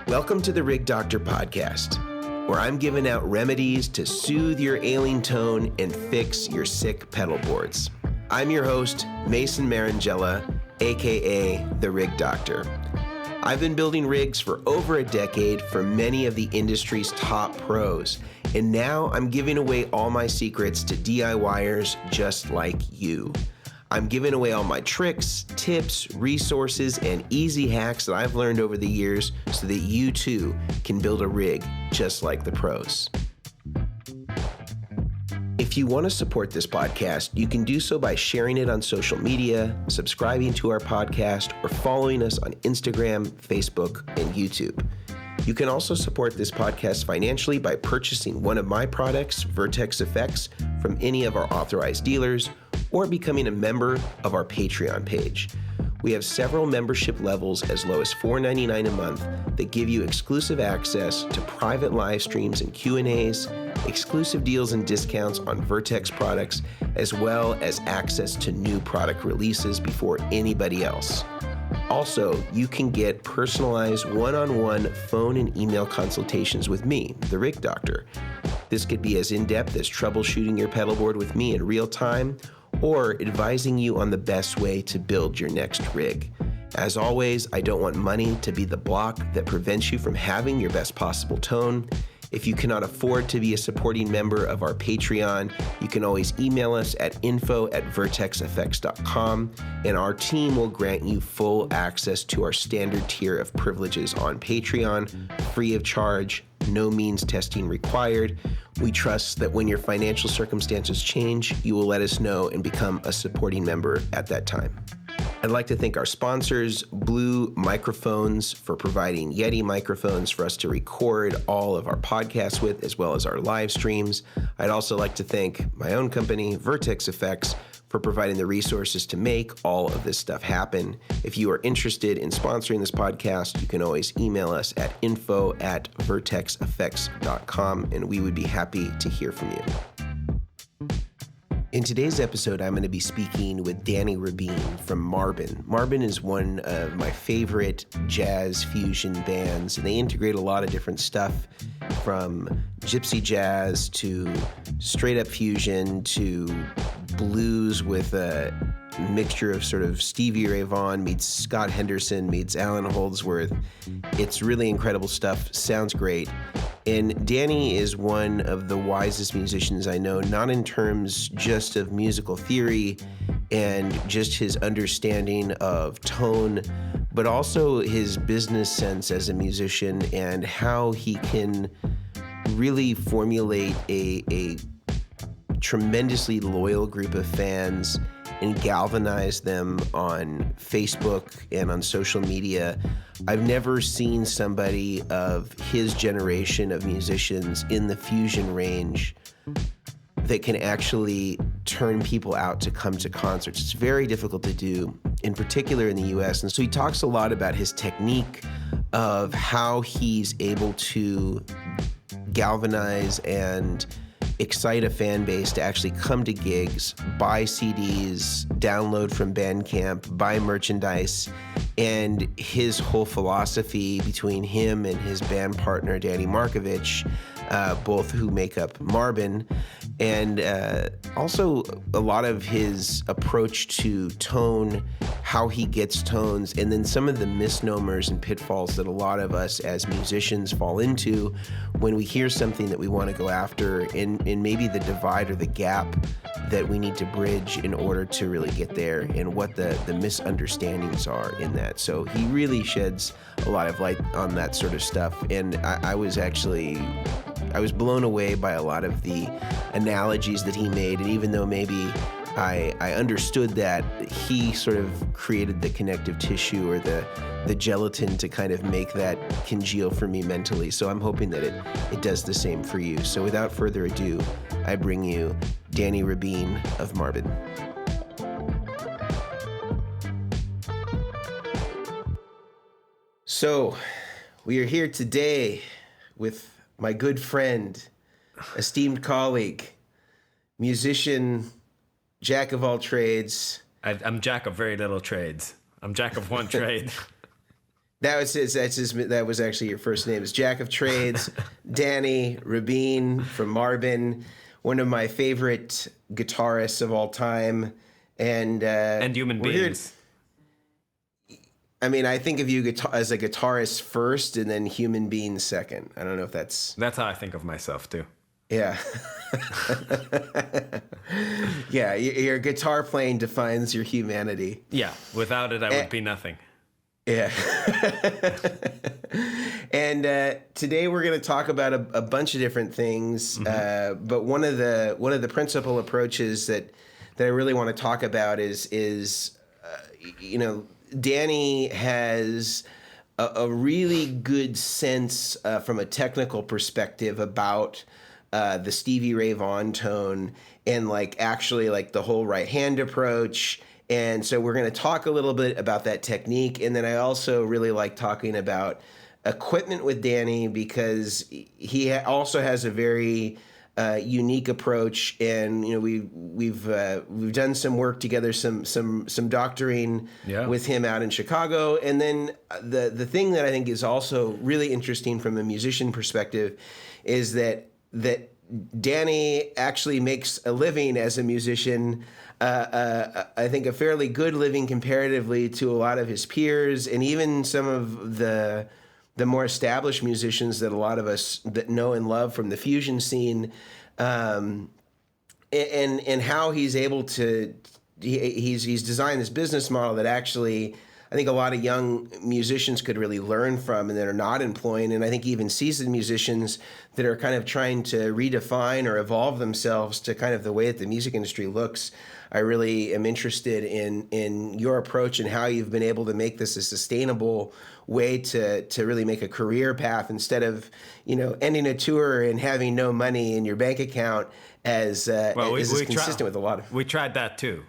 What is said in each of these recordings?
Welcome to the Rigdoctor podcast, where I'm giving out remedies to soothe your ailing tone and fix your sick pedal boards. I'm your host, Mason Marangella, aka the Rigdoctor. I've been building rigs for over a decade for many of the industry's top pros, and now I'm giving away all my secrets to DIYers just like you. I'm giving away all my tricks, tips, resources, and easy hacks that I've learned over the years so that you too can build a rig just like the pros. If you want to support this podcast, you can do so by sharing it on social media, subscribing to our podcast, or following us on Instagram, Facebook, and YouTube. You can also support this podcast financially by purchasing one of my products, Vertex Effects, from any of our authorized dealers, or becoming a member of our Patreon page. We have several membership levels as low as $4.99 a month that give you exclusive access to private live streams and Q&As, exclusive deals and discounts on Vertex products, as well as access to new product releases before anybody else. Also, you can get personalized one-on-one phone and email consultations with me, the Rigdoctor. This could be as in-depth as troubleshooting your pedal board with me in real time, or advising you on the best way to build your next rig. As always, I don't want money to be the block that prevents you from having your best possible tone. If you cannot afford to be a supporting member of our Patreon, you can always email us at info@vertexeffects.com, and our team will grant you full access to our standard tier of privileges on Patreon, free of charge, no means testing required. We trust that when your financial circumstances change, you will let us know and become a supporting member at that time. I'd like to thank our sponsors, Blue Microphones, for providing Yeti microphones for us to record all of our podcasts with, as well as our live streams. I'd also like to thank my own company, Vertex Effects, for providing the resources to make all of this stuff happen. If you are interested in sponsoring this podcast, you can always email us at info@vertexeffects.com, and we would be happy to hear from you. In today's episode, I'm going to be speaking with danirabin from Marbin. Marbin is one of my favorite jazz fusion bands, and they integrate a lot of different stuff from gypsy jazz to straight up fusion to blues with a mixture of sort of Stevie Ray Vaughan meets Scott Henderson meets Alan Holdsworth. It's really incredible stuff. Sounds great. And Danny is one of the wisest musicians I know, not in terms just of musical theory and just his understanding of tone, but also his business sense as a musician and how he can really formulate a tremendously loyal group of fans and galvanize them on Facebook and on social media. I've never seen somebody of his generation of musicians in the fusion range that can actually turn people out to come to concerts. It's very difficult to do, in particular in the US. And so he talks a lot about his technique of how he's able to galvanize and excite a fan base to actually come to gigs, buy CDs, download from Bandcamp, buy merchandise, and his whole philosophy between him and his band partner, Danny Markovich, both who make up Marbin, and also a lot of his approach to tone, how he gets tones, and then some of the misnomers and pitfalls that a lot of us as musicians fall into when we hear something that we want to go after, and maybe the divide or the gap that we need to bridge in order to really get there, and what the misunderstandings are in that. So he really sheds a lot of light on that sort of stuff, and I was blown away by a lot of the analogies that he made, and even though maybe I understood that, he sort of created the connective tissue or the gelatin to kind of make that congeal for me mentally. So I'm hoping that it does the same for you. So without further ado, I bring you danirabin of Marbin. So we are here today with my good friend, esteemed colleague, musician, jack of all trades. I'm jack of very little trades. I'm jack of one trade. That was his. That's his. That was actually your first name. It's Jack of Trades, Danny Rabin from Marbin, one of my favorite guitarists of all time, and human beings. I mean, I think of you as a guitarist first, and then human being second. I don't know if that's how I think of myself too. Yeah. Yeah, your guitar playing defines your humanity. Yeah, without it, I would be nothing. Yeah. And today we're going to talk about a bunch of different things, but one of the principal approaches that I really want to talk about is Danny has a really good sense from a technical perspective about the Stevie Ray Vaughan tone and actually the whole right hand approach. And so we're going to talk a little bit about that technique. And then I also really like talking about equipment with Danny because he also has a very unique approach. And we've done some work together, some doctoring with him out in Chicago. And then the thing that I think is also really interesting from a musician perspective is that Danny actually makes a living as a musician. I think a fairly good living comparatively to a lot of his peers, and even some of the more established musicians that a lot of us that know and love from the fusion scene, and how he's able to he's designed this business model that actually I think a lot of young musicians could really learn from and that are not employing, and I think even seasoned musicians that are kind of trying to redefine or evolve themselves to kind of the way that the music industry looks. I really am interested in your approach and how you've been able to make this a sustainable way to really make a career path instead of, ending a tour and having no money in your bank account as consistent with a lot of... We tried that too.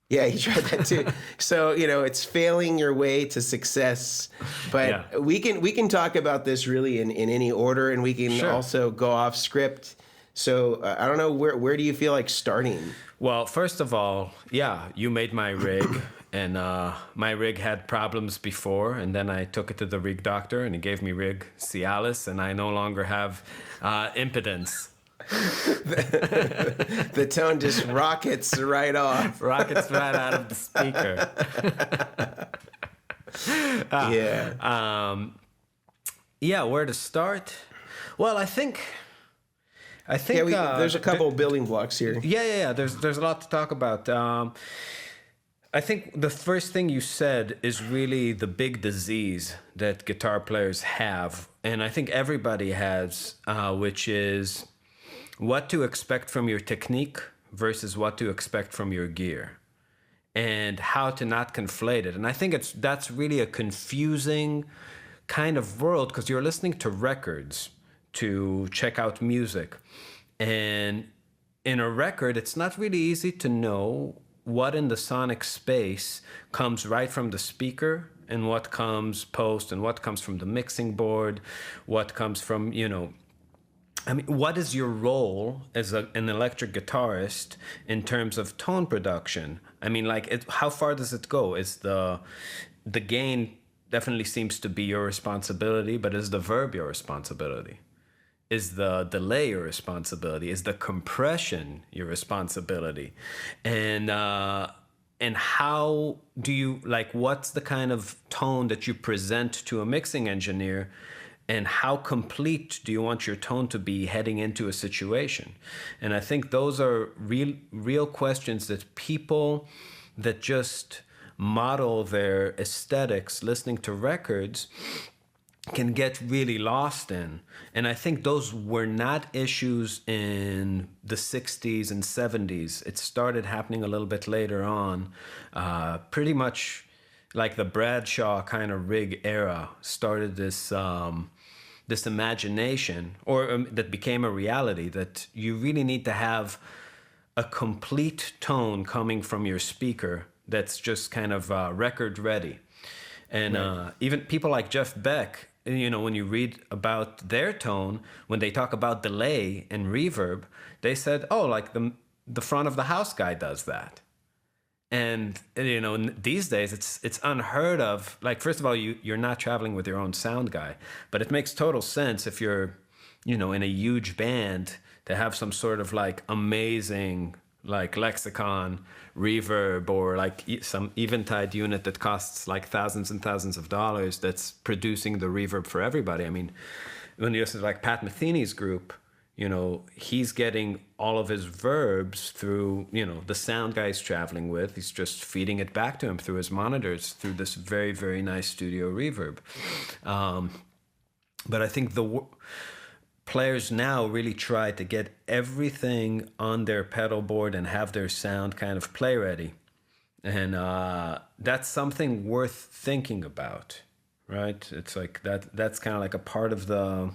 Yeah, you tried that too. So, it's failing your way to success. But we can talk about this really in any order, and we can also go off script. So I don't know, where do you feel like starting? Well, first of all, you made my rig, and my rig had problems before, and then I took it to the rigdoctor, and he gave me rig Cialis, and I no longer have impedance. The tone just rockets right off. Rockets right out of the speaker. Where to start? Well, I think there's a couple of building blocks here. Yeah. There's a lot to talk about. I think the first thing you said is really the big disease that guitar players have, and I think everybody has, which is what to expect from your technique versus what to expect from your gear, and how to not conflate it. And I think that's really a confusing kind of world because you're listening to records to check out music. And in a record, it's not really easy to know what in the sonic space comes right from the speaker and what comes post and what comes from the mixing board, what comes from, what is your role as an electric guitarist in terms of tone production? How far does it go? Is the gain definitely seems to be your responsibility, but is the verb your responsibility? Is the delay your responsibility? Is the compression your responsibility? And how do you, what's the kind of tone that you present to a mixing engineer? And how complete do you want your tone to be heading into a situation? And I think those are real questions that people that just model their aesthetics listening to records can get really lost in. And I think those were not issues in the 60s and 70s. It started happening a little bit later on. Pretty much like the Bradshaw kind of rig era started this imagination, or that became a reality, that you really need to have a complete tone coming from your speaker that's just kind of record ready. And even people like Jeff Beck, when you read about their tone, when they talk about delay and reverb, they said, the front of the house guy does that. And these days it's unheard of. Like, first of all, you're not traveling with your own sound guy, but it makes total sense if you're in a huge band to have some sort of like amazing like lexicon reverb, or like some eventide unit that costs like thousands and thousands of dollars, that's producing the reverb for everybody. I mean, when you listen to like Pat Metheny's group, he's getting all of his verbs through, the sound guy he's traveling with. He's just feeding it back to him through his monitors, through this very, very nice studio reverb. But I think the players now really try to get everything on their pedal board and have their sound kind of play ready. And that's something worth thinking about, right? It's like that's kind of like a part of the...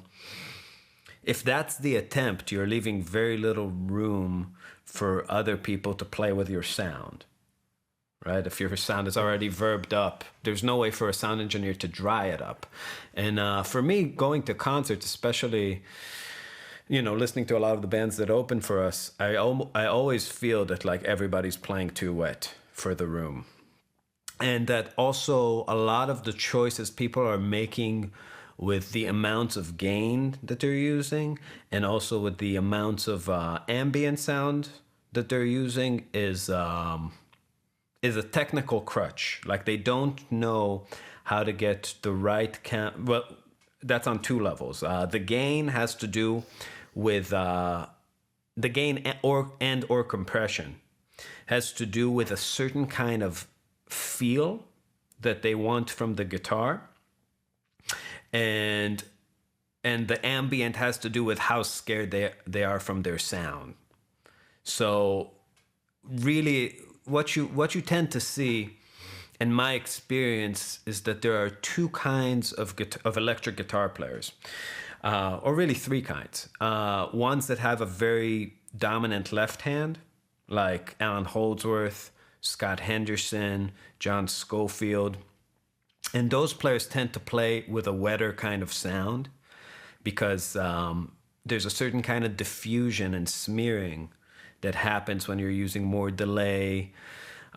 If that's the attempt, you're leaving very little room for other people to play with your sound, right? If your sound is already verbed up, there's no way for a sound engineer to dry it up. And for me, going to concerts, especially, listening to a lot of the bands that open for us, I always feel that like everybody's playing too wet for the room. And that also a lot of the choices people are making with the amounts of gain that they're using, and also with the amounts of ambient sound that they're using, is a technical crutch. Like, they don't know how to get the right well, that's on two levels. The gain has to do with the gain or compression has to do with a certain kind of feel that they want from the guitar. And the ambient has to do with how scared they are from their sound. So really, what you tend to see, in my experience, is that there are two kinds of electric guitar players, or really three kinds. Ones that have a very dominant left hand, like Alan Holdsworth, Scott Henderson, John Schofield. And those players tend to play with a wetter kind of sound because there's a certain kind of diffusion and smearing that happens when you're using more delay,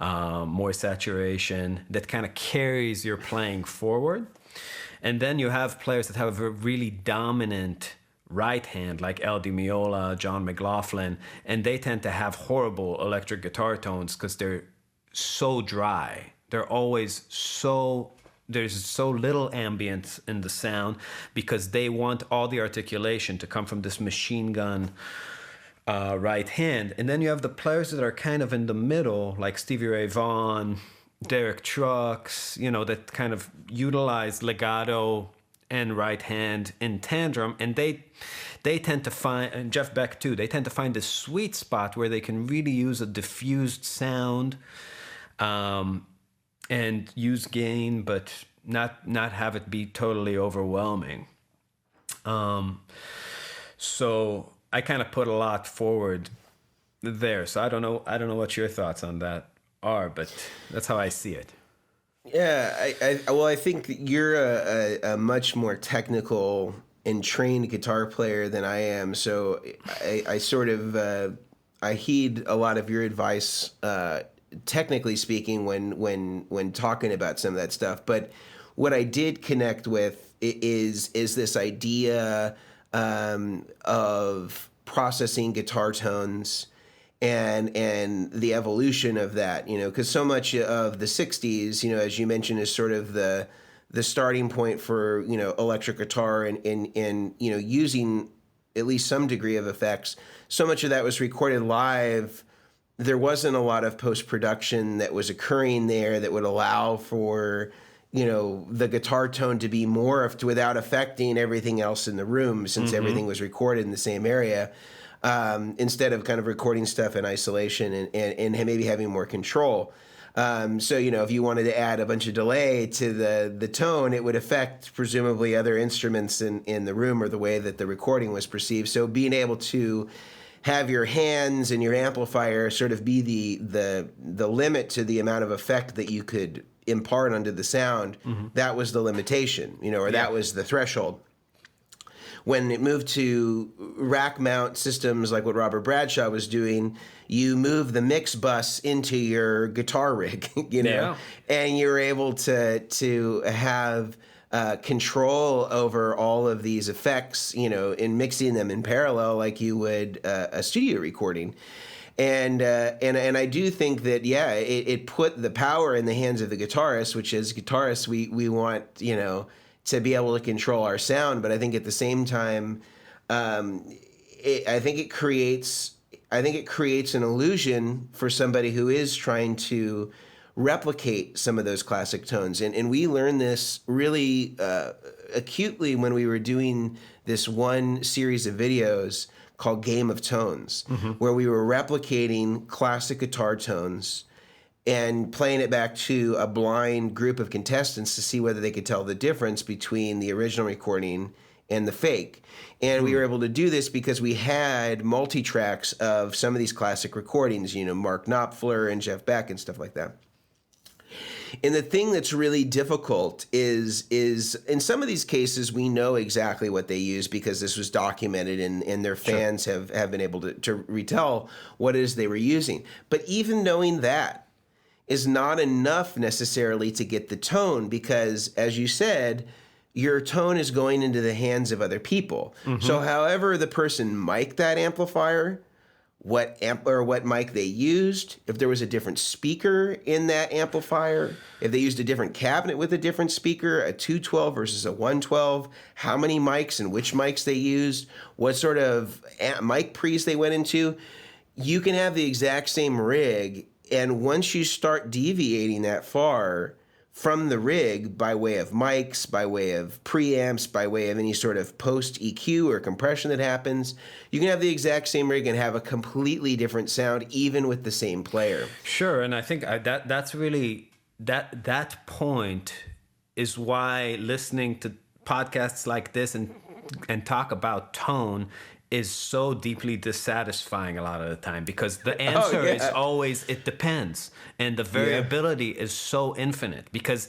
more saturation, that kind of carries your playing forward. And then you have players that have a really dominant right hand, like El Di Meola, John McLaughlin, and they tend to have horrible electric guitar tones because they're so dry. They're always there's so little ambience in the sound because they want all the articulation to come from this machine gun right hand. And then you have the players that are kind of in the middle, like Stevie Ray Vaughan, Derek Trucks, that kind of utilize legato and right hand in tandem. And they tend to find, and Jeff Beck too, they tend to find this sweet spot where they can really use a diffused sound, and use gain, but not have it be totally overwhelming. So I kind of put a lot forward there. So I don't know what your thoughts on that are, but that's how I see it. Yeah, I think you're a much more technical and trained guitar player than I am. So I sort of I heed a lot of your advice, technically speaking, when talking about some of that stuff. But what I did connect with is this idea of processing guitar tones and the evolution of that, because so much of the 60s, as you mentioned, is sort of the starting point for, electric guitar and using at least some degree of effects. So much of that was recorded live. There wasn't a lot of post-production that was occurring there that would allow for, the guitar tone to be morphed without affecting everything else in the room, since everything was recorded in the same area, instead of kind of recording stuff in isolation and maybe having more control. So, if you wanted to add a bunch of delay to the tone, it would affect presumably other instruments in the room or the way that the recording was perceived. So being able to have your hands and your amplifier sort of be the limit to the amount of effect that you could impart onto the sound, that was the limitation, or that was the threshold. when it moved to rack mount systems like what Robert Bradshaw was doing, you move the mix bus into your guitar rig, and you're able to have control over all of these effects, in mixing them in parallel like you would a studio recording. And I do think that, it put the power in the hands of the guitarist, which is guitarists, we want, to be able to control our sound. But I think at the same time, I think it creates an illusion for somebody who is trying to replicate some of those classic tones. And we learned this really acutely when we were doing this one series of videos called Game of Tones, where we were replicating classic guitar tones and playing it back to a blind group of contestants to see whether they could tell the difference between the original recording and the fake. And we were able to do this because we had multi-tracks of some of these classic recordings, Mark Knopfler and Jeff Beck and stuff like that. And the thing that's really difficult is in some of these cases, we know exactly what they use because this was documented and their fans have been able to retell what it is they were using. But even knowing that is not enough necessarily to get the tone because, as you said, your tone is going into the hands of other people. So however the person mic'd that amplifier, what mic they used, if there was a different speaker in that amplifier, if they used a different cabinet with a different speaker, a 212 versus a 112, how many mics and which mics they used, what sort of mic pre's they went into, you can have the exact same rig, and once you start deviating that far from the rig by way of mics, by way of preamps, by way of any sort of post EQ or compression that happens, you can have the exact same rig and have a completely different sound even with the same player. Sure, and I think that's really that point is why listening to podcasts like this and talk about tone is so deeply dissatisfying a lot of the time because the answer is always it depends, and the variability is so infinite because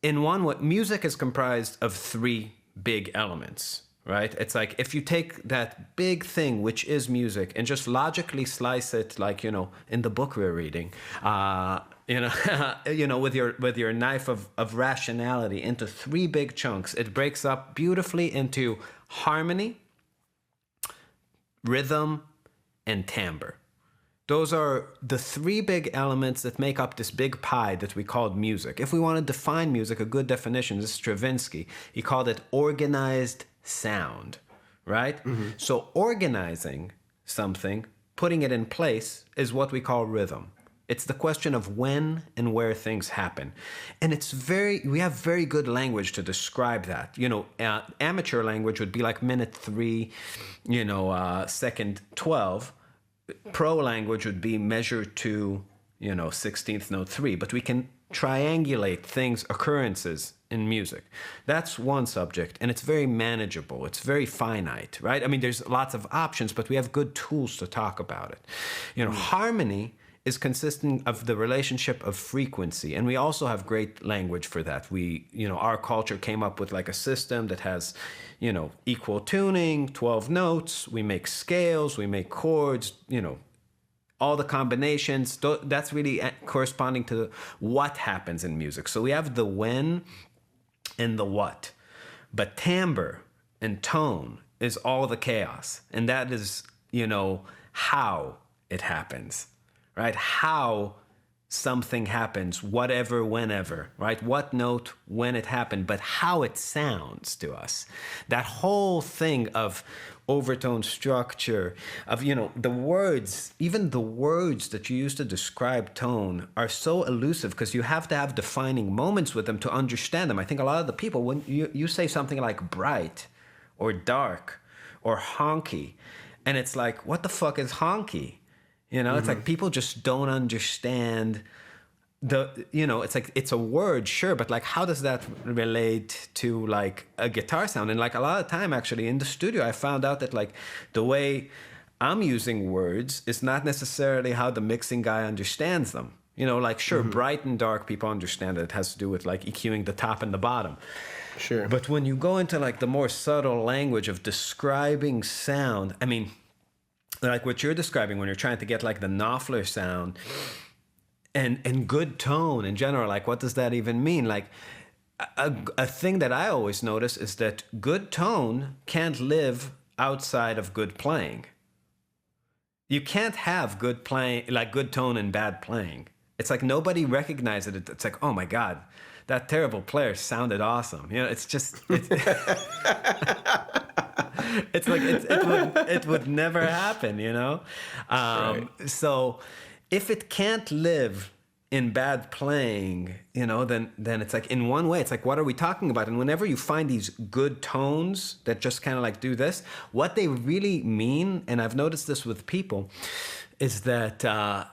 in one way music is comprised of three big elements, right? It's like if you take that big thing which is music and just logically slice it like in the book we're reading with your knife of rationality into three big chunks, it breaks up beautifully into harmony, rhythm, and timbre. Those are the three big elements that make up this big pie that we called music. If we want to define music, a good definition is Stravinsky. He called it organized sound, right? So organizing something, putting it in place, is what we call rhythm. It's the question of when and where things happen. And we have very good language to describe that. Amateur language would be like minute 3, second 12. Pro language would be measure 2, 16th note 3. But we can triangulate occurrences in music. That's one subject, and it's very manageable. It's very finite, right? I mean, there's lots of options, but we have good tools to talk about it. Harmony is consistent of the relationship of frequency, and we also have great language for that. Our culture came up with like a system that has, equal tuning, 12 notes. We make scales, we make chords, all the combinations. That's really corresponding to what happens in music. So we have the when and the what, but timbre and tone is all the chaos, and that is, how it happens. Right? How something happens, whatever, whenever, right? What note, when it happened, but how it sounds to us. That whole thing of overtone structure, of, the words, even the words that you use to describe tone are so elusive because you have to have defining moments with them to understand them. I think a lot of the people, when you say something like bright or dark or honky, and it's like, what the fuck is honky? It's like people just don't understand it's like it's a word, sure, but like how does that relate to like a guitar sound? And like a lot of time actually in the studio, I found out that like the way I'm using words is not necessarily how the mixing guy understands them. You know, like, sure, bright and dark, people understand that it has to do with like EQing the top and the bottom. Sure. But when you go into like the more subtle language of describing sound, I mean, like what you're describing when you're trying to get like the Knopfler sound and good tone in general, like what does that even mean? Like a thing that I always notice is that good tone can't live outside of good playing. You can't have good playing, like good tone and bad playing. It's like nobody recognizes it. It's like, oh my God, that terrible player sounded awesome. You know, it's just, it's like it would never happen, you know? Right. So if it can't live in bad playing, you know, then it's like, in one way, it's like, what are we talking about? And whenever you find these good tones that just kind of like do this, what they really mean, and I've noticed this with people, is that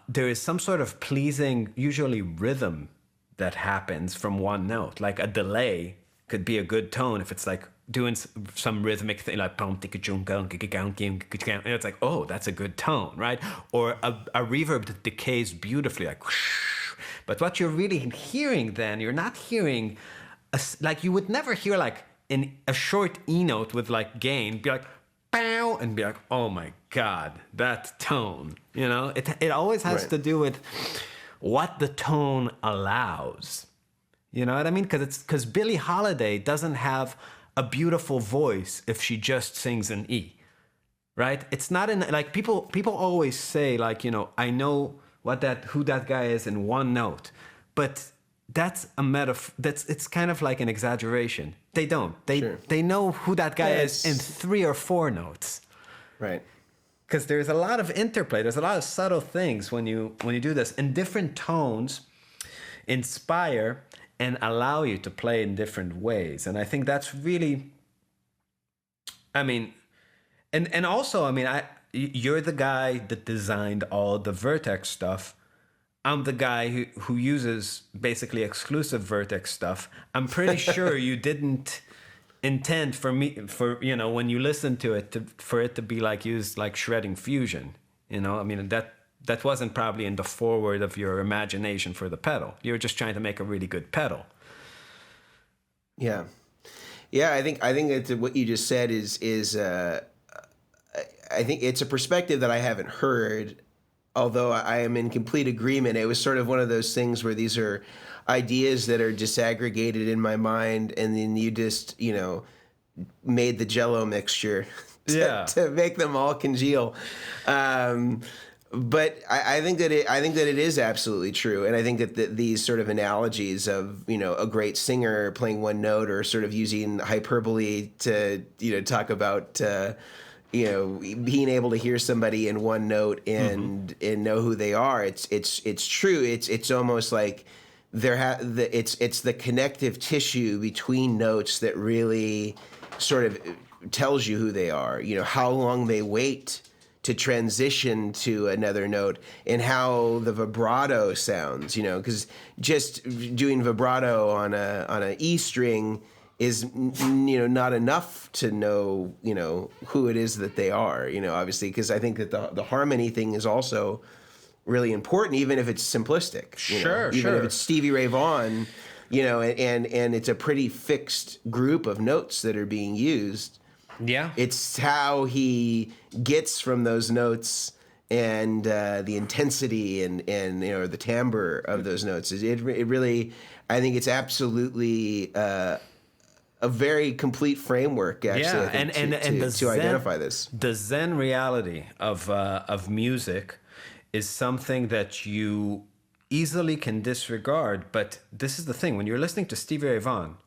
there is some sort of pleasing, usually rhythm that happens from one note. Like a delay could be a good tone if it's like doing some rhythmic thing, like it's like, oh, that's a good tone, right? Or a reverb that decays beautifully, like whoosh. But what you're really hearing then, you're not hearing, like you would never hear like in a short E note with like gain, be like, pow, and be like, oh my God, that tone, you know? It always has to do with what the tone allows. You know what I mean? Because Billie Holiday doesn't have a beautiful voice if she just sings an E, right? It's not in, like people always say like, you know, I know who that guy is in one note, but that's a metaphor. It's kind of like an exaggeration. They don't. They know who that guy is in 3 or 4 notes, right? Because there's a lot of interplay. There's a lot of subtle things when you do this, and different tones inspire and allow you to play in different ways. And I think that's really, I mean, and also, I mean, you're the guy that designed all the Vertex stuff. I'm the guy who uses basically exclusive Vertex stuff. I'm pretty sure you didn't intend for you know, when you listen to it, for it to be like used like shredding Fusion. You know, I mean, that wasn't probably in the forward of your imagination for the pedal. You were just trying to make a really good pedal. Yeah. I think that what you just said is I think it's a perspective that I haven't heard, although I am in complete agreement. It was sort of one of those things where these are ideas that are disaggregated in my mind, and then you just, you know, made the Jell-O mixture to make them all congeal. But I think that it is absolutely true, and I think that these sort of analogies of, you know, a great singer playing one note, or sort of using hyperbole to, you know, talk about you know, being able to hear somebody in one note and know who they are. It's true. It's almost like it's the connective tissue between notes that really sort of tells you who they are. You know, how long they wait to transition to another note, and how the vibrato sounds. You know, because just doing vibrato on a E string is, you know, not enough to know, you know, who it is that they are, you know, obviously, because I think that the harmony thing is also really important, even if it's simplistic. Even if it's Stevie Ray Vaughan, you know, and it's a pretty fixed group of notes that are being used. Yeah. It's how he gets from those notes and the intensity and you know, the timbre of those notes. It really, I think it's absolutely a very complete framework, actually, I think, to identify this. The Zen reality of music is something that you easily can disregard. But this is the thing: when you're listening to Stevie Ray Vaughan,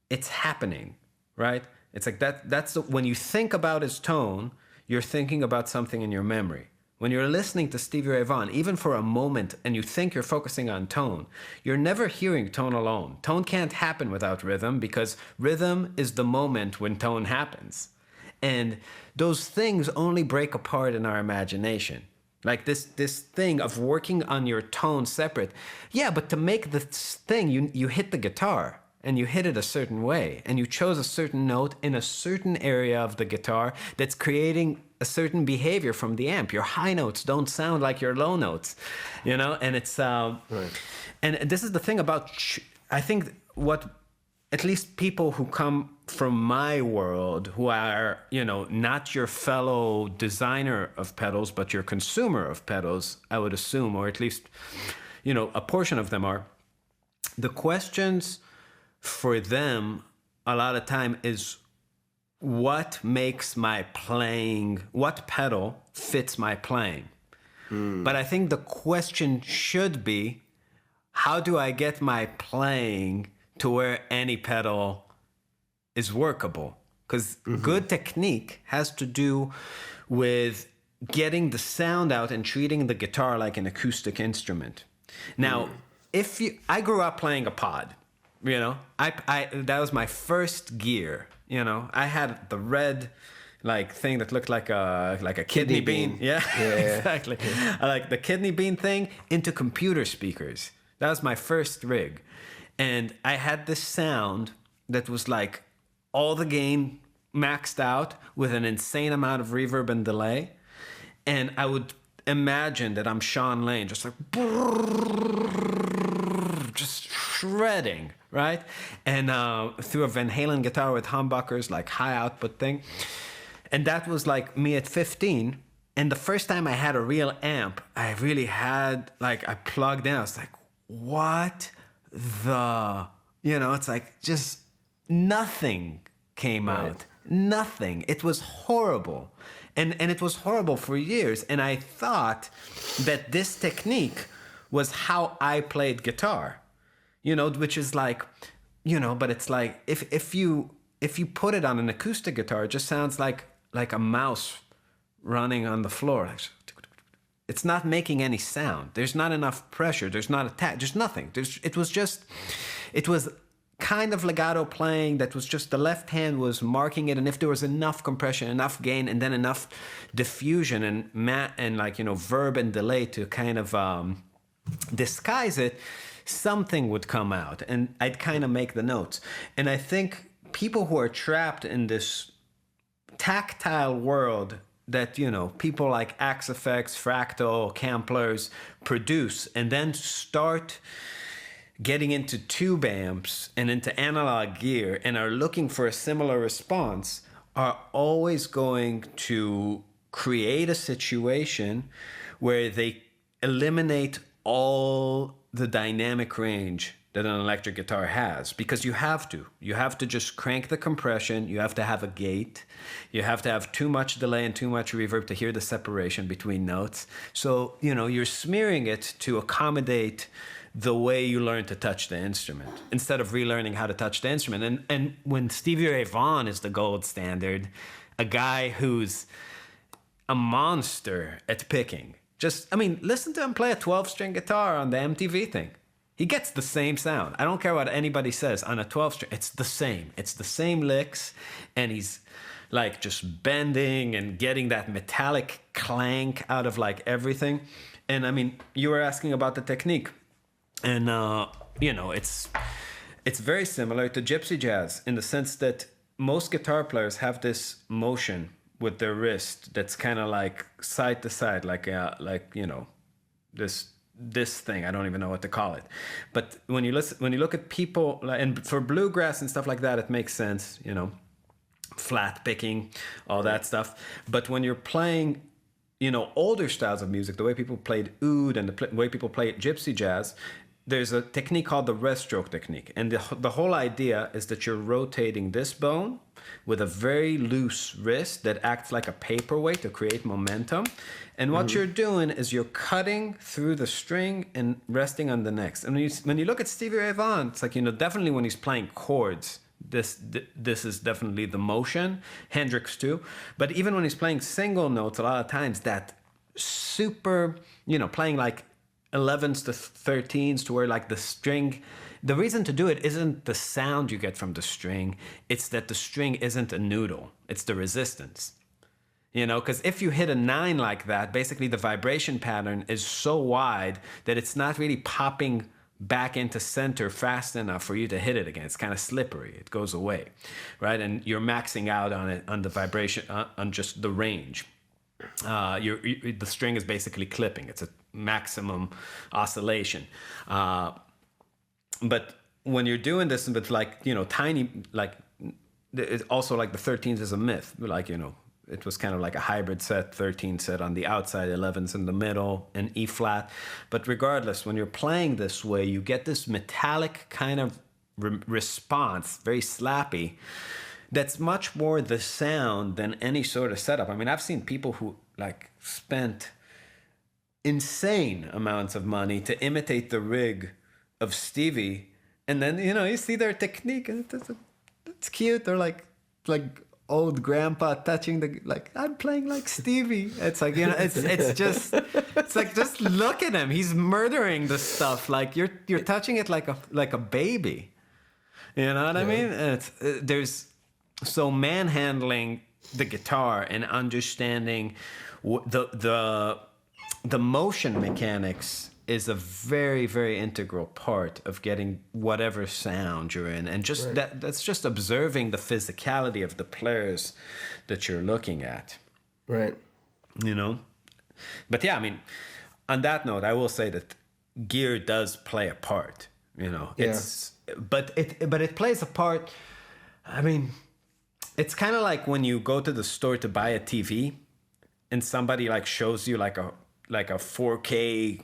it's happening, right? It's like that. When you think about his tone, you're thinking about something in your memory. When you're listening to Stevie Ray Vaughan, even for a moment, and you think you're focusing on tone, you're never hearing tone alone. Tone can't happen without rhythm, because rhythm is the moment when tone happens. And those things only break apart in our imagination. Like this thing of working on your tone separate. Yeah, but to make this thing, you hit the guitar. and you hit it a certain way, and you chose a certain note in a certain area of the guitar that's creating a certain behavior from the amp. Your high notes don't sound like your low notes, you know? And it's, Right. and this is the thing about, I think what, at least people who come from my world, who are, you know, not your fellow designer of pedals, but your consumer of pedals, I would assume, or at least, you know, a portion of them are, the questions for them a lot of time is, what makes my playing, what pedal fits my playing? But I think the question should be, how do I get my playing to where any pedal is workable? Because good technique has to do with getting the sound out and treating the guitar like an acoustic instrument. Now, I grew up playing a pod, you know, that was my first gear. You know, I had the red, like, thing that looked like a kidney bean. Yeah, exactly. Yeah. Like the kidney bean thing into computer speakers. That was my first rig. And I had this sound that was like all the gain maxed out with an insane amount of reverb and delay. And I would imagine that I'm Sean Lane, just like, just shredding, right? And through a Van Halen guitar with humbuckers, like high output thing. And that was like me at 15. And the first time I had a real amp, I really had, like, I plugged in. I was like, what the, you know, it's like just nothing came out. Nothing. It was horrible. And it was horrible for years. And I thought that this technique was how I played guitar, you know, which is like, you know, but it's like, if you put it on an acoustic guitar, it just sounds like a mouse running on the floor. It's not making any sound. There's not enough pressure. There's not a tap. There's nothing. It was kind of legato playing that was just the left hand was marking it, and if there was enough compression, enough gain, and then enough diffusion and like, you know, verb and delay to kind of disguise it, something would come out, and I'd kind of make the notes. And I think people who are trapped in this tactile world that, you know, people like Axe Effects, Fractal, Camplers produce, and then start getting into tube amps and into analog gear and are looking for a similar response, are always going to create a situation where they eliminate all the dynamic range that an electric guitar has, because you have to just crank the compression, you have to have a gate, you have to have too much delay and too much reverb to hear the separation between notes. So, you know, you're smearing it to accommodate the way you learn to touch the instrument instead of relearning how to touch the instrument. And when Stevie Ray Vaughan is the gold standard, a guy who's a monster at picking, just, I mean, listen to him play a 12-string guitar on the MTV thing. He gets the same sound. I don't care what anybody says. On a 12-string, it's the same. It's the same licks, and he's like just bending and getting that metallic clank out of like everything. And I mean, you were asking about the technique, and you know, it's very similar to gypsy jazz in the sense that most guitar players have this motion with their wrist that's kind of like side to side, like you know, this thing, I don't even know what to call it. But when you look at people, and for bluegrass and stuff like that, it makes sense, you know, flat picking, all that stuff. But when you're playing, you know, older styles of music, the way people played oud and the way people play gypsy jazz, there's a technique called the rest stroke technique. And the whole idea is that you're rotating this bone with a very loose wrist that acts like a paperweight to create momentum. And what you're doing is you're cutting through the string and resting on the next. And when you look at Stevie Ray Vaughan, it's like, you know, definitely when he's playing chords, this is definitely the motion. Hendrix too. But even when he's playing single notes, a lot of times that super, you know, playing like 11s to 13s to where like the string, the reason to do it isn't the sound you get from the string, it's that the string isn't a noodle, it's the resistance. You know, because if you hit a 9 like that, basically the vibration pattern is so wide that it's not really popping back into center fast enough for you to hit it again. It's kind of slippery. It goes away, right? And you're maxing out on it, on the vibration, on just the range. The string is basically clipping. It's a maximum oscillation. But when you're doing this with like, tiny, like, it's also like the 13th is a myth. Like, it was kind of like a hybrid set, 13 set on the outside, 11s in the middle, and E flat. But regardless, when you're playing this way, you get this metallic kind of response, very slappy, that's much more the sound than any sort of setup. I mean, I've seen people who like spent insane amounts of money to imitate the rig of Stevie, and then you see their technique, and it's cute. They're like old grandpa touching I'm playing like Stevie. It's like, it's like, just look at him. He's murdering the stuff. Like you're touching it like a baby. You know what I mean? So manhandling the guitar and understanding the motion mechanics is a very, very integral part of getting whatever sound you're in. And just that's just observing the physicality of the players that you're looking at. Right. But yeah, I mean, on that note, I will say that gear does play a part, but it plays a part. I mean, it's kind of like when you go to the store to buy a TV and somebody like shows you like a 4K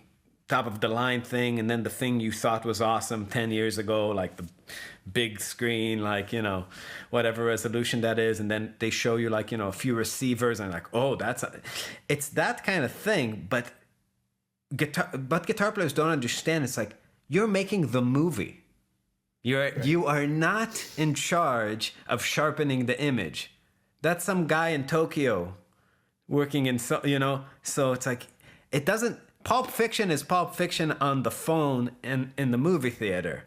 top of the line thing, and then the thing you thought was awesome 10 years ago, like the big screen, like whatever resolution that is, and then they show you like a few receivers, and like, oh, it's that kind of thing. But guitar players don't understand. It's like you're making the movie. You are not in charge of sharpening the image. That's some guy in Tokyo working in so it's like it doesn't. Pulp Fiction is Pulp Fiction on the phone and in the movie theater.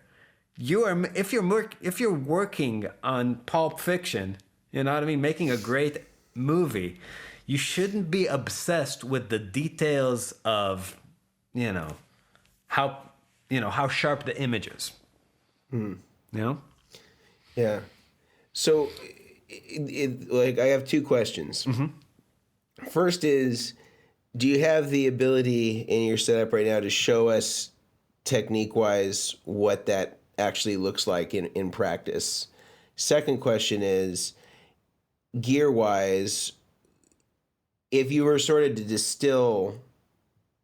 If you're working on Pulp Fiction, you know what I mean, making a great movie, you shouldn't be obsessed with the details of how sharp the image is. Yeah. So like I have two questions. Mm-hmm. First is, do you have the ability in your setup right now to show us technique-wise what that actually looks like in practice? Second question is, gear-wise, if you were sort of to distill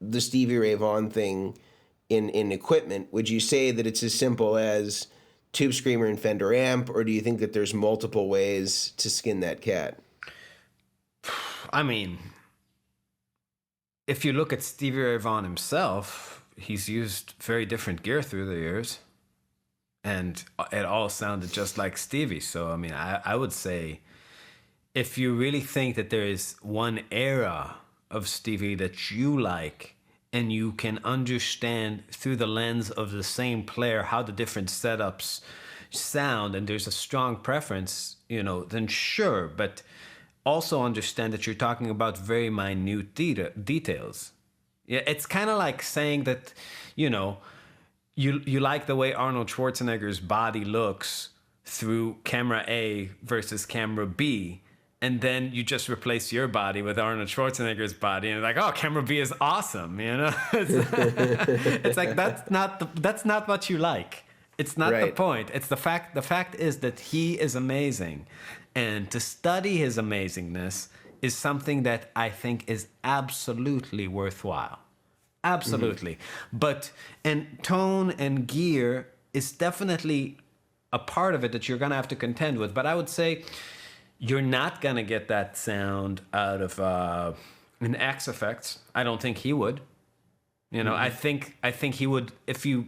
the Stevie Ray Vaughan thing in equipment, would you say that it's as simple as Tube Screamer and Fender amp, or do you think that there's multiple ways to skin that cat? I mean, if you look at Stevie Ray Vaughan himself, he's used very different gear through the years, and it all sounded just like Stevie. So, I mean, I would say if you really think that there is one era of Stevie that you like, and you can understand through the lens of the same player how the different setups sound, and there's a strong preference, then sure. But also understand that you're talking about very minute details. Yeah, it's kind of like saying that, you like the way Arnold Schwarzenegger's body looks through camera A versus camera B, and then you just replace your body with Arnold Schwarzenegger's body, and like, oh, camera B is awesome, It's like that's not what you like. It's not the point. It's the fact. The fact is that he is amazing. And to study his amazingness is something that I think is absolutely worthwhile. Absolutely. Mm-hmm. And tone and gear is definitely a part of it that you're going to have to contend with. But I would say you're not going to get that sound out of an X Effects. I don't think he would. Mm-hmm. I think he would, if you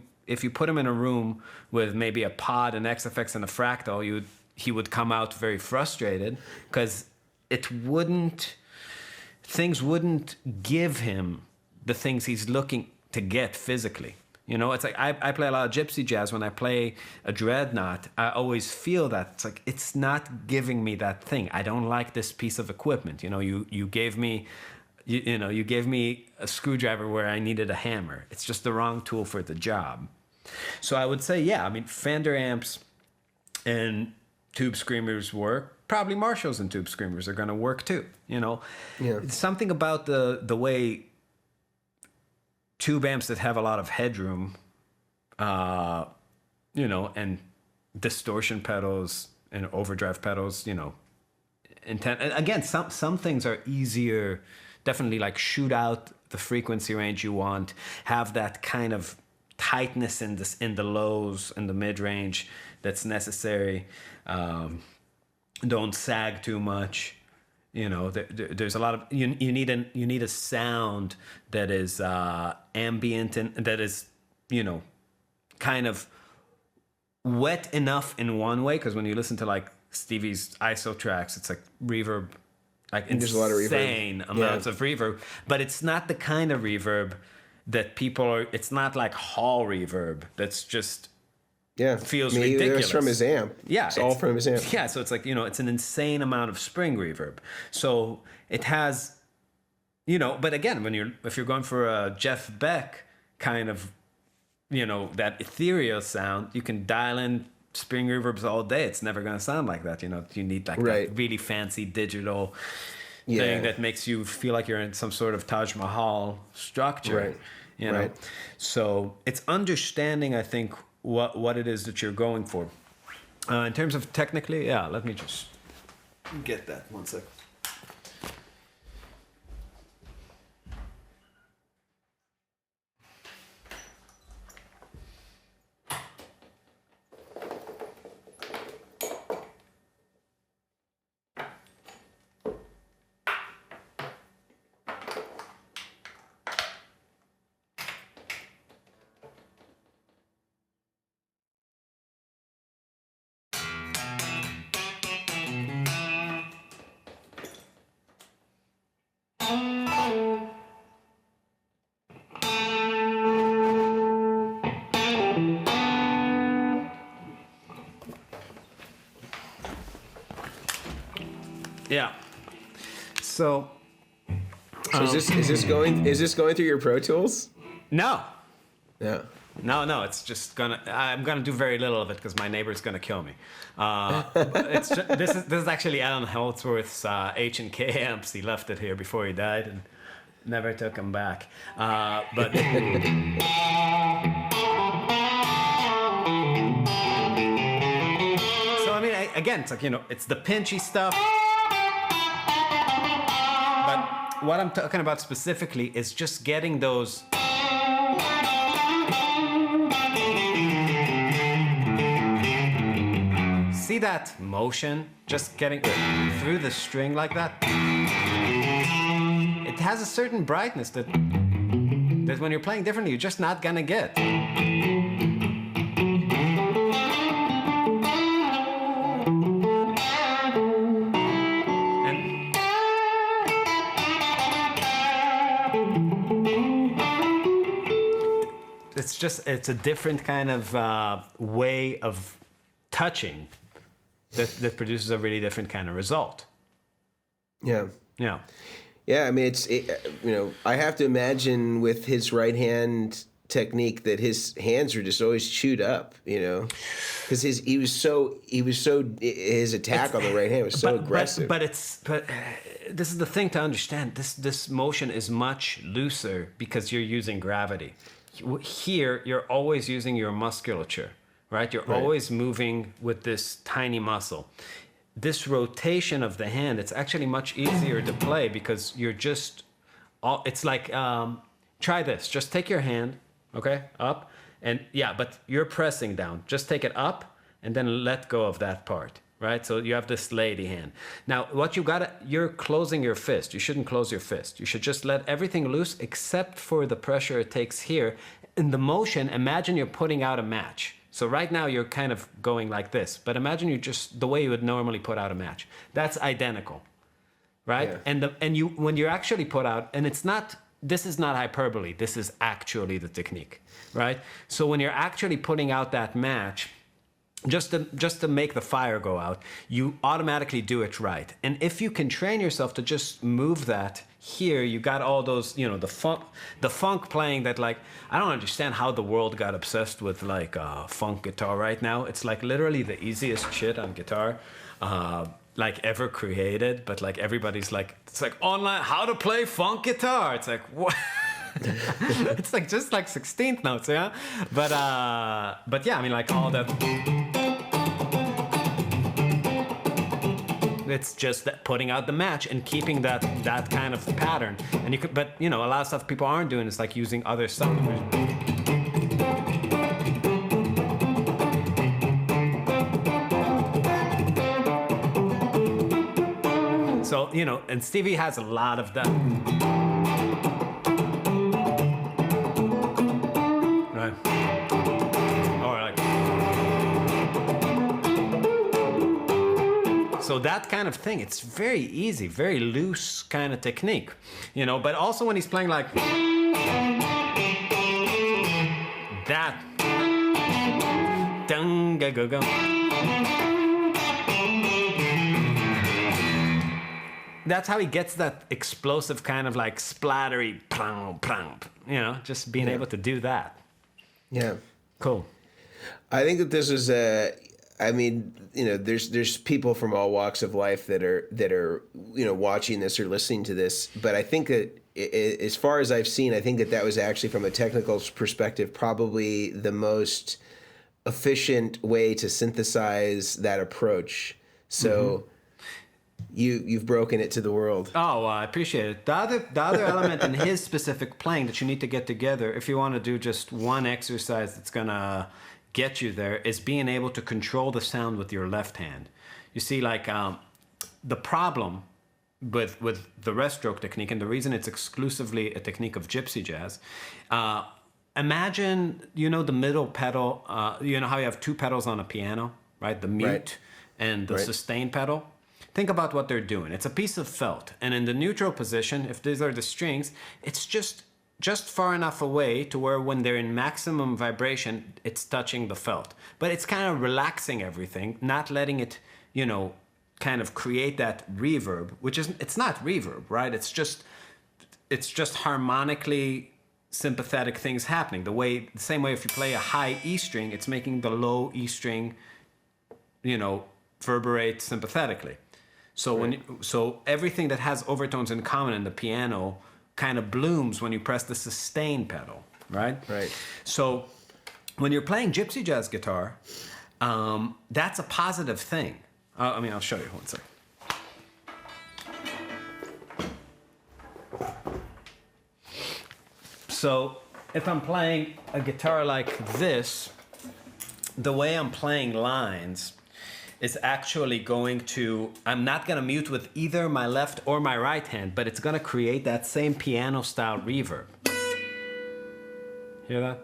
put him in a room with maybe a pod, an X Effects, and a fractal, he would come out very frustrated because things wouldn't give him the things he's looking to get physically. It's like I play a lot of gypsy jazz. When I play a dreadnought, I always feel that it's like it's not giving me that thing. I don't like this piece of equipment. You gave me you gave me a screwdriver where I needed a hammer. It's just the wrong tool for the job. So I would say, yeah, I mean, Fender amps and tube screamers work. Probably Marshalls and tube screamers are going to work too. You know, It's something about the way tube amps that have a lot of headroom, and distortion pedals and overdrive pedals, and again, some things are easier. Definitely, like shoot out the frequency range you want, have that kind of tightness in the lows and the mid range that's necessary. Don't sag too much. There's a lot of you need a sound that is ambient and that is kind of wet enough in one way, because when you listen to like Stevie's ISO tracks, it's like reverb, like there's a lot of reverb. Insane amounts of reverb, but it's not the kind of reverb that people are. It's not like hall reverb. That's just feels ridiculous. It's from his amp. Yeah, it's all from his amp. Yeah, so it's like it's an insane amount of spring reverb. So it has, but again, if you're going for a Jeff Beck kind of, that ethereal sound, you can dial in spring reverbs all day. It's never going to sound like that. You need like that really fancy digital thing that makes you feel like you're in some sort of Taj Mahal structure. Right. So it's understanding, I think, what it is that you're going for. In terms of technically, let me just get that 1 sec. Yeah. So is this going through your Pro Tools? No. Yeah. No. It's just I'm gonna do very little of it because my neighbor's gonna kill me. This is actually Alan Holdsworth's H&K amps. He left it here before he died and never took them back. But. So I mean, again, it's like it's the pinchy stuff. What I'm talking about specifically is just getting those. See that motion? Just getting through the string like that. It has a certain brightness that when you're playing differently, you're just not gonna get. It's a different kind of way of touching that produces a really different kind of result. Yeah. I mean, I have to imagine with his right hand technique that his hands are just always chewed up, because his attack on the right hand was so aggressive. But this is the thing to understand. This motion is much looser because you're using gravity. Here, you're always using your musculature, right? You're always moving with this tiny muscle. This rotation of the hand, it's actually much easier to play because you're just, it's like, try this. Just take your hand, okay, up, and but you're pressing down. Just take it up and then let go of that part, right? So you have this lady hand. Now, you're closing your fist. You shouldn't close your fist. You should just let everything loose except for the pressure it takes here. In the motion, imagine you're putting out a match. So right now you're kind of going like this, but imagine you just the way you would normally put out a match. That's identical, right? Yeah. And when you're actually put out, and this is not hyperbole, this is actually the technique, right? So when you're actually putting out that match, just to make the fire go out, you automatically do it right. And if you can train yourself to just move that here, you got all those, you know, the funk playing that, like, I don't understand how the world got obsessed with like funk guitar right now. It's like literally the easiest shit on guitar like ever created, but like everybody's like, it's like online how to play funk guitar. It's like, what? It's like just like 16th notes, yeah. But yeah, I mean, like all that. It's just that putting out the match and keeping that kind of pattern. And you could, but you know, a lot of stuff people aren't doing is like using other stuff. So, you know, and Stevie has a lot of that. Right. Or like. So that kind of thing, it's very easy, very loose kind of technique, you know, but also when he's playing like that. Dun, go, go, go. That's how he gets that explosive kind of like splattery, prang, prang, you know, just being able to do that. Yeah. Cool. I think that this is I mean, you know, there's people from all walks of life that are, you know, watching this or listening to this. But I think that as far as I've seen, I think that was actually from a technical perspective, probably the most efficient way to synthesize that approach. So you've broken it to the world. Oh, well, I appreciate it. The other element in his specific playing that you need to get together, if you want to do just one exercise that's gonna get you there, is being able to control the sound with your left hand. You see, like the problem with the rest stroke technique, and the reason it's exclusively a technique of gypsy jazz. Imagine, you know, the middle pedal. You know how you have two pedals on a piano, right? The mute and the sustain pedal. Think about what they're doing. It's a piece of felt, and in the neutral position, if these are the strings, it's just far enough away to where when they're in maximum vibration, it's touching the felt. But it's kind of relaxing everything, not letting it, you know, kind of create that reverb, which is, it's not reverb, right? It's just harmonically sympathetic things happening. The same way if you play a high E string, it's making the low E string, you know, reverberate sympathetically. So so everything that has overtones in common in the piano kind of blooms when you press the sustain pedal, right? Right. So when you're playing gypsy jazz guitar, that's a positive thing. I mean, I'll show you one second. So if I'm playing a guitar like this, the way I'm playing lines is actually going to, I'm not going to mute with either my left or my right hand, but it's going to create that same piano style reverb. Hear that?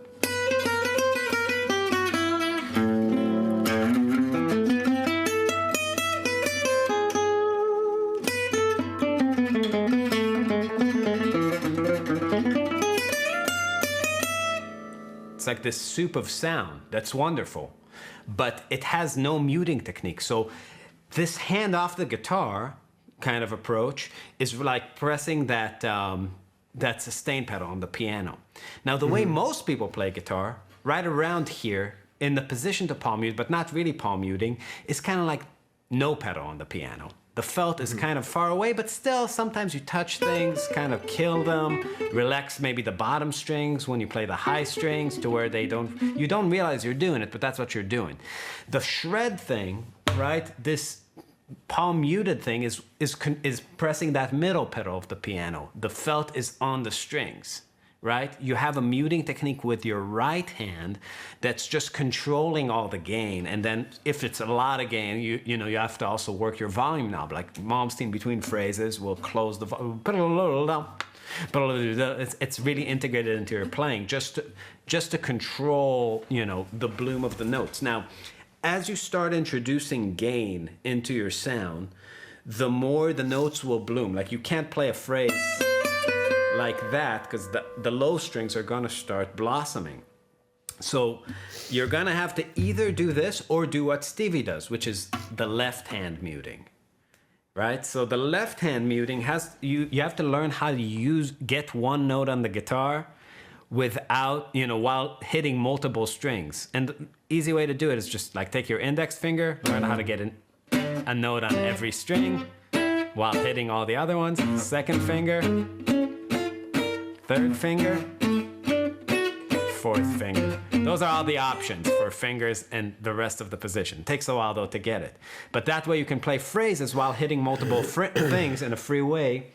It's like this soup of sound. That's wonderful. But it has no muting technique. So this hand off the guitar kind of approach is like pressing that sustain pedal on the piano. Now, the way most people play guitar, right around here, in the position to palm mute, but not really palm muting, is kind of like no pedal on the piano. The felt is kind of far away, but still sometimes you touch things, kind of kill them, relax maybe the bottom strings when you play the high strings to where you don't realize you're doing it, but that's what you're doing. The shred thing, right? This palm muted thing is pressing that middle pedal of the piano. The felt is on the strings, right? You have a muting technique with your right hand that's just controlling all the gain. And then if it's a lot of gain, you know, you have to also work your volume knob. Like Malmsteen between phrases will close the volume. It's really integrated into your playing just to control, you know, the bloom of the notes. Now, as you start introducing gain into your sound, the more the notes will bloom. Like you can't play a phrase like that because the low strings are going to start blossoming. So you're gonna have to either do this or do what Stevie does, which is the left hand muting. Right? So the left hand muting has you have to learn how to get one note on the guitar without, while hitting multiple strings. And the easy way to do it is just like take your index finger, learn how to get a note on every string while hitting all the other ones. Second finger, third finger, fourth finger. Those are all the options for fingers and the rest of the position. It takes a while though to get it. But that way you can play phrases while hitting multiple things in a free way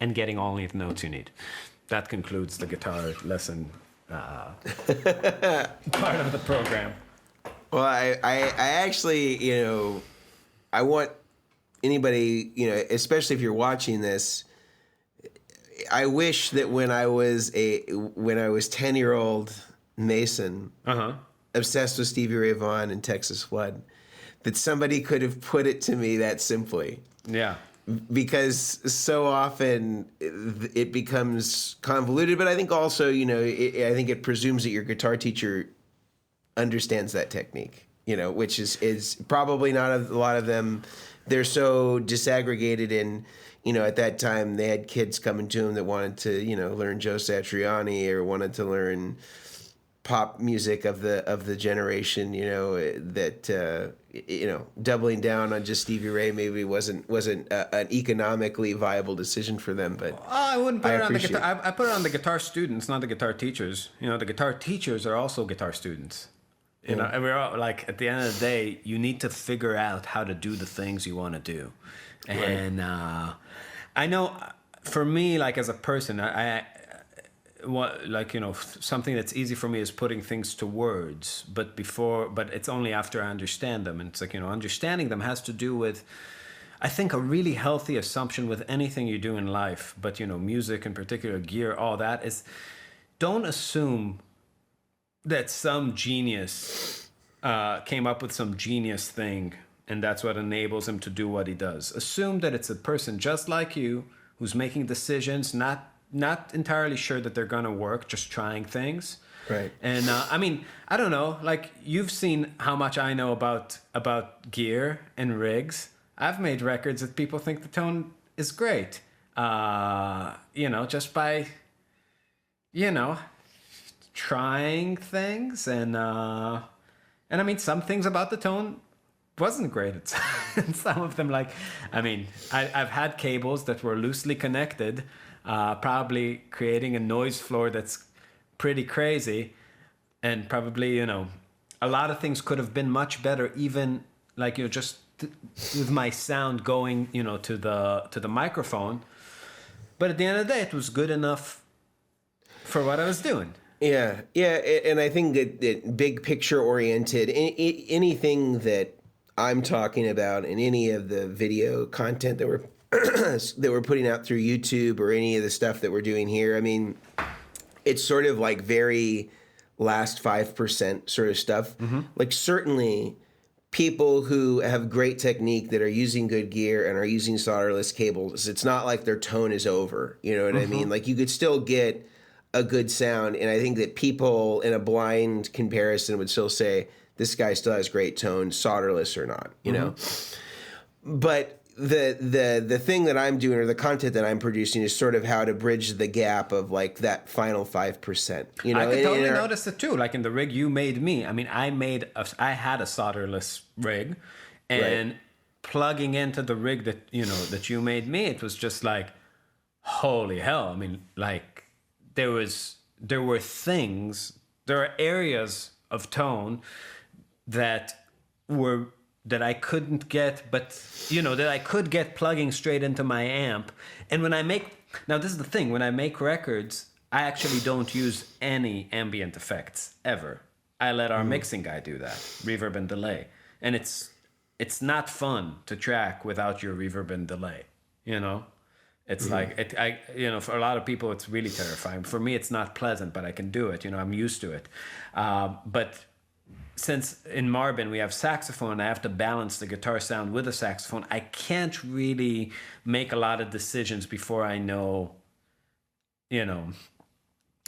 and getting only the notes you need. That concludes the guitar lesson part of the program. Well, I actually, I want anybody, especially if you're watching this, I wish that when I was 10-year-old Mason, obsessed with Stevie Ray Vaughan and Texas Flood, that somebody could have put it to me that simply. Yeah. Because so often it becomes convoluted, but I think also, I think it presumes that your guitar teacher understands that technique, which is probably not a lot of them. They're so disaggregated in, at that time they had kids coming to them that wanted to, learn Joe Satriani or wanted to learn pop music of the generation, that doubling down on just Stevie Ray maybe wasn't an economically viable decision for them. But I wouldn't put it on the guitar. I put it on the guitar students, not the guitar teachers. The guitar teachers are also guitar students. And we're all like, at the end of the day, you need to figure out how to do the things you want to do. And I know for me, like as a person, something that's easy for me is putting things to words, but it's only after I understand them. And it's like, understanding them has to do with, I think, a really healthy assumption with anything you do in life, but, music in particular, gear, all that is, don't assume that some genius came up with some genius thing and that's what enables him to do what he does. Assume that it's a person just like you who's making decisions, not entirely sure that they're gonna work, just trying things. Right. And I don't know, like you've seen how much I know about gear and rigs. I've made records that people think the tone is great. Just by, trying things and some things about the tone wasn't great. And some of them, I've had cables that were loosely connected, probably creating a noise floor that's pretty crazy, and probably a lot of things could have been much better, even with my sound going to the microphone, but at the end of the day it was good enough for what I was doing. Yeah, and I think that big picture oriented, anything that I'm talking about in any of the video content that we're putting out through YouTube or any of the stuff that we're doing here, it's sort of like very last 5% sort of stuff. Mm-hmm. Like certainly people who have great technique that are using good gear and are using solderless cables, it's not like their tone is over. You know what I mean? Like you could still get a good sound, and I think that people in a blind comparison would still say this guy still has great tone, solderless or not, you know. But the thing that I'm doing, or the content that I'm producing, is sort of how to bridge the gap of like that final 5%. You know, I could totally notice it too. Like in the rig you made me, I had a solderless rig, and plugging into the rig that you made me, it was just like, holy hell! There are areas of tone that I couldn't get, but that I could get plugging straight into my amp. And when I make records, I actually don't use any ambient effects ever. I let our mixing guy do that, reverb and delay. And it's not fun to track without your reverb and delay, It's for a lot of people, it's really terrifying. For me, it's not pleasant, but I can do it. I'm used to it. But since in Marbin we have saxophone, I have to balance the guitar sound with the saxophone. I can't really make a lot of decisions before I know,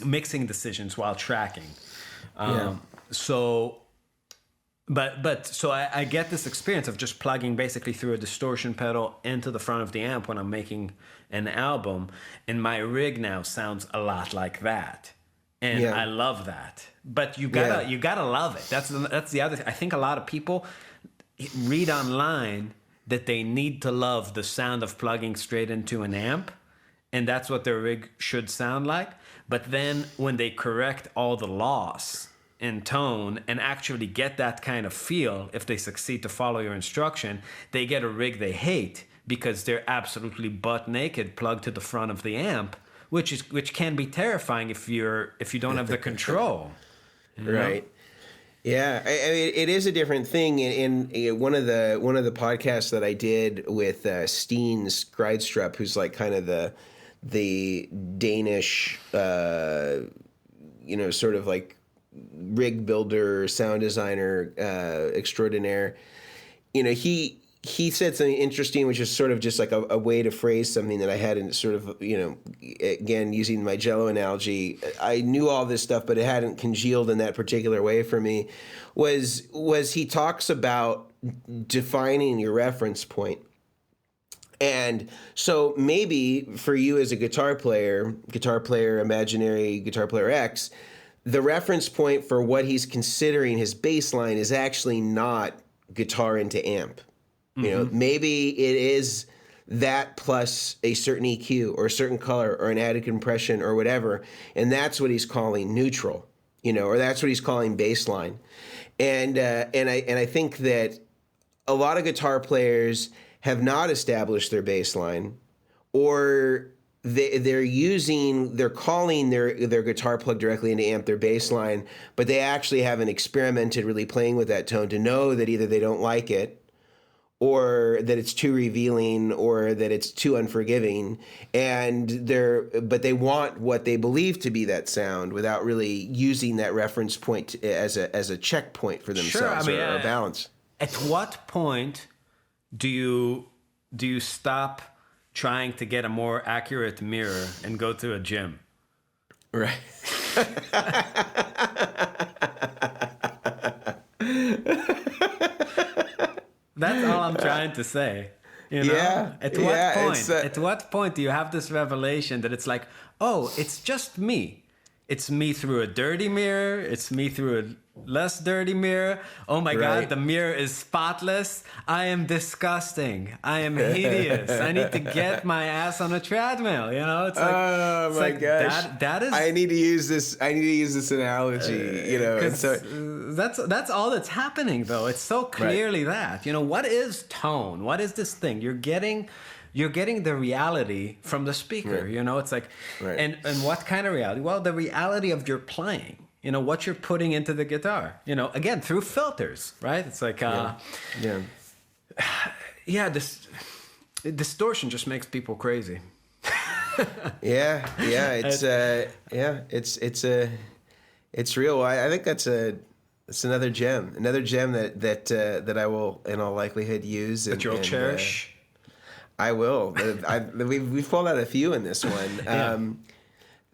mixing decisions while tracking. So, I get this experience of just plugging basically through a distortion pedal into the front of the amp when I'm making an album, and my rig now sounds a lot like that, and I love that. But you gotta love it. That's the other thing. I think a lot of people read online that they need to love the sound of plugging straight into an amp, and that's what their rig should sound like. But then when they correct all the loss in tone and actually get that kind of feel, if they succeed to follow your instruction, they get a rig they hate because they're absolutely butt naked plugged to the front of the amp, which can be terrifying if you don't have the control. Right. Yeah, I mean, it is a different thing. In one of the podcasts that I did with Steen Skridstrup, who's like kind of the Danish, sort of like rig builder, sound designer extraordinaire. He said something interesting, which is sort of just like a way to phrase something that I hadn't sort of, again, using my Jello analogy, I knew all this stuff, but it hadn't congealed in that particular way for me, was he talks about defining your reference point. And so maybe for you as a guitar player imaginary, guitar player X, the reference point for what he's considering his bass line is actually not guitar into amp. Maybe it is that plus a certain EQ or a certain color or an added compression or whatever, and that's what he's calling neutral, or that's what he's calling baseline. And I think that a lot of guitar players have not established their baseline, or they're calling their guitar plug directly into amp their baseline, but they actually haven't experimented really playing with that tone to know that either they don't like it, or that it's too revealing, or that it's too unforgiving, but they want what they believe to be that sound without really using that reference point as a checkpoint for themselves. Sure, or balance. At what point do you stop trying to get a more accurate mirror and go to a gym? Right. That's all I'm trying to say. Yeah. At what point do you have this revelation that it's like, oh, it's just me. It's me through a dirty mirror. It's me through a less dirty mirror. Oh my God, the mirror is spotless. I am disgusting. I am hideous. I need to get my ass on a treadmill. It's like, oh my gosh, that is. I need to use this analogy. So that's all that's happening, though. It's so clearly that. What is tone? What is this thing you're getting? You're getting the reality from the speaker. It's like, and what kind of reality? Well, the reality of your playing. What you're putting into the guitar. Again, through filters, right? It's like, this distortion just makes people crazy. It's real. I think it's another gem that I will in all likelihood use. That you'll cherish. I will. We've pulled out a few in this one.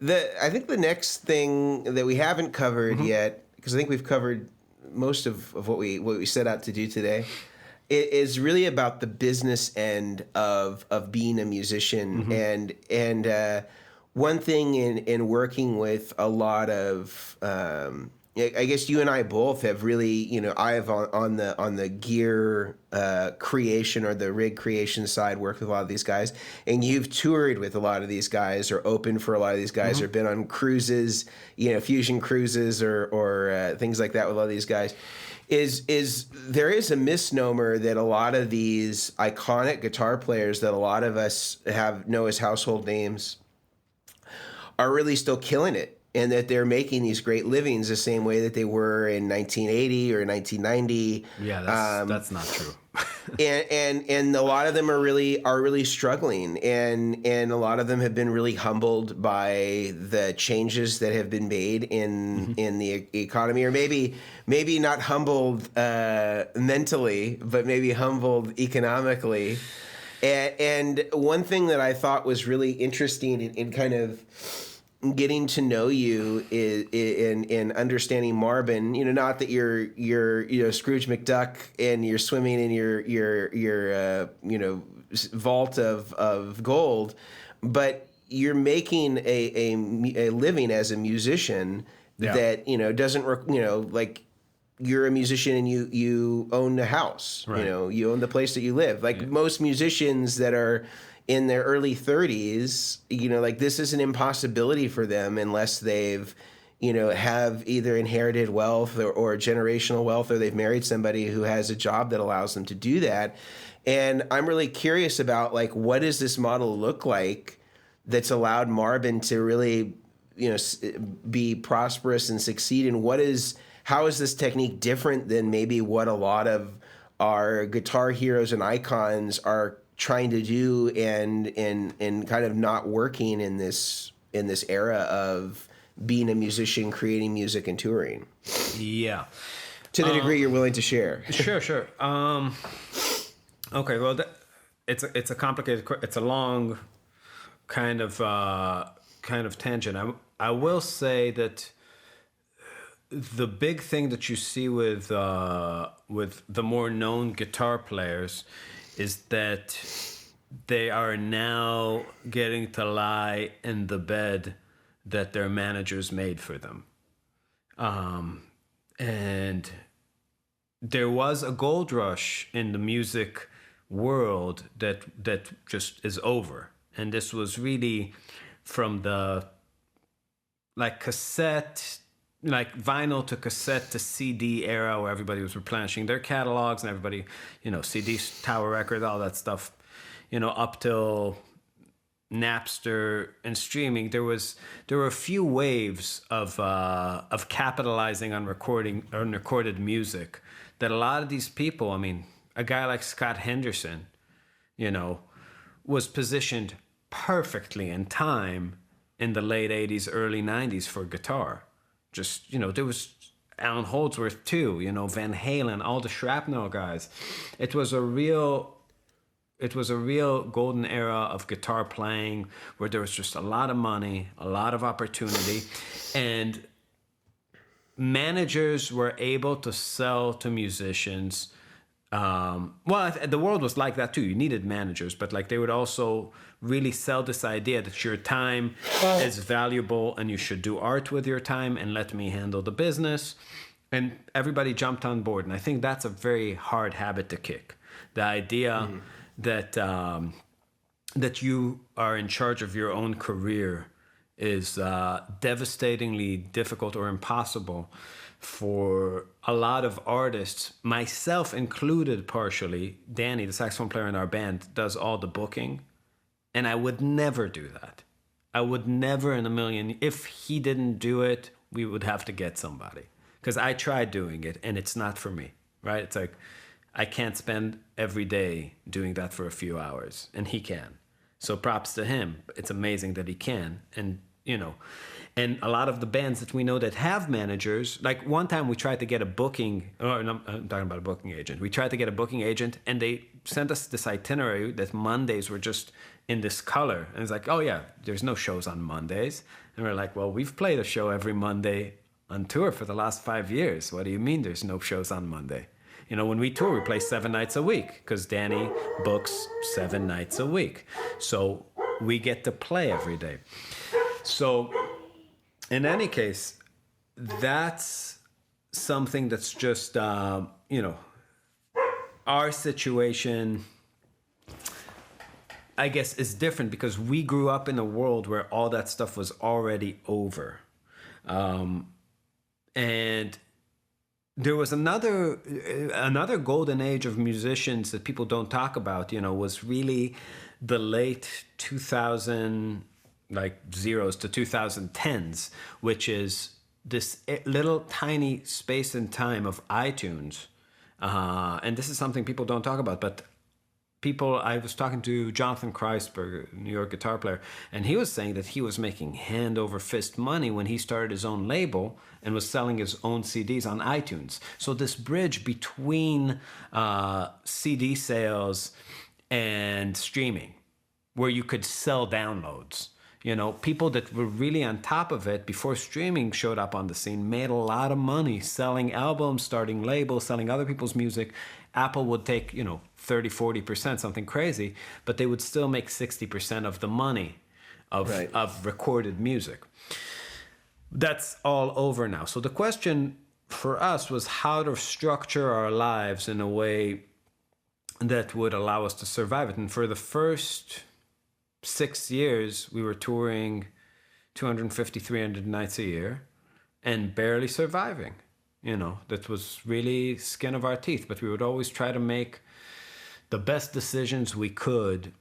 I think the next thing that we haven't covered yet, because I think we've covered most of what we set out to do today, is really about the business end of being a musician. And one thing in working with a lot of I guess you and I both have really, I have on the gear creation or the rig creation side worked with a lot of these guys, and you've toured with a lot of these guys or opened for a lot of these guys or been on cruises, fusion cruises or things like that with a lot of these guys. There is a misnomer that a lot of these iconic guitar players that a lot of us know as household names are really still killing it. And that they're making these great livings the same way that they were in 1980 or 1990. Yeah, that's not true. and a lot of them are really struggling, and a lot of them have been really humbled by the changes that have been made in the economy, or maybe not humbled mentally, but maybe humbled economically. And one thing that I thought was really interesting in kind of getting to know you in understanding Marbin, not that you're Scrooge McDuck and you're swimming in your vault of gold, but you're making a living as a musician that doesn't like. You're a musician and you own the house, Right. you own the place that you live. Like most musicians that are in their early 30s, like this is an impossibility for them unless they've, have either inherited wealth or generational wealth, or they've married somebody who has a job that allows them to do that. And I'm really curious about like, what does this model look like that's allowed Marbin to really, be prosperous and succeed? And how is this technique different than maybe what a lot of our guitar heroes and icons are trying to do and kind of not working in this era of being a musician, creating music and touring? Yeah. To the degree you're willing to share. Sure. Okay, well, it's a complicated, it's a long kind of tangent. I will say that the big thing that you see with the more known guitar players is that they are now getting to lie in the bed that their managers made for them. And there was a gold rush in the music world that just is over. And this was really from the cassette, like vinyl to cassette to CD era, where everybody was replenishing their catalogs and everybody, CD, Tower Records, all that stuff, up till Napster and streaming. There were a few waves of capitalizing on recorded music that a lot of these people, a guy like Scott Henderson, was positioned perfectly in time in the late 80s, early 90s for guitar. Just, there was Alan Holdsworth too, Van Halen, all the Shrapnel guys. It was a real golden era of guitar playing where there was just a lot of money, a lot of opportunity, and managers were able to sell to musicians. The world was like that too. You needed managers, but they would also really sell this idea that your time is valuable and you should do art with your time and let me handle the business. And everybody jumped on board. And I think that's a very hard habit to kick. The idea that you are in charge of your own career is devastatingly difficult or impossible for a lot of artists, myself included partially. Danny, the saxophone player in our band, does all the booking, and I would never do that. I would never in a million. If he didn't do it, we would have to get somebody, because I tried doing it and it's not for me, right? It's like I can't spend every day doing that for a few hours, and he can. So props to him. It's amazing that he can. And and a lot of the bands that we know that have managers, like one time we tried to get a booking, I'm talking about a booking agent. We tried to get a booking agent and they sent us this itinerary that Mondays were just in this color. And it's like, oh yeah, there's no shows on Mondays. And we're like, well, we've played a show every Monday on tour for the last 5 years. What do you mean there's no shows on Monday? When we tour, we play 7 nights a week because Danny books 7 nights a week. So we get to play every day. So in any case, that's something that's just, our situation, I guess, is different because we grew up in a world where all that stuff was already over. And there was another golden age of musicians that people don't talk about, was really the late 2000 zeros to 2010s, which is this little tiny space and time of iTunes. And this is something people don't talk about, but I was talking to Jonathan Kreisberg, New York guitar player, and he was saying that he was making hand over fist money when he started his own label and was selling his own CDs on iTunes. So this bridge between CD sales and streaming, where you could sell downloads, You know, people that were really on top of it before streaming showed up on the scene made a lot of money selling albums, starting labels, selling other people's music. Apple would take, 30, 40%, something crazy, but they would still make 60% of the money of recorded music. That's all over now. So the question for us was how to structure our lives in a way that would allow us to survive it. And for the first 6 years, we were touring 250, 300 nights a year and barely surviving. That was really skin of our teeth, but we would always try to make the best decisions we could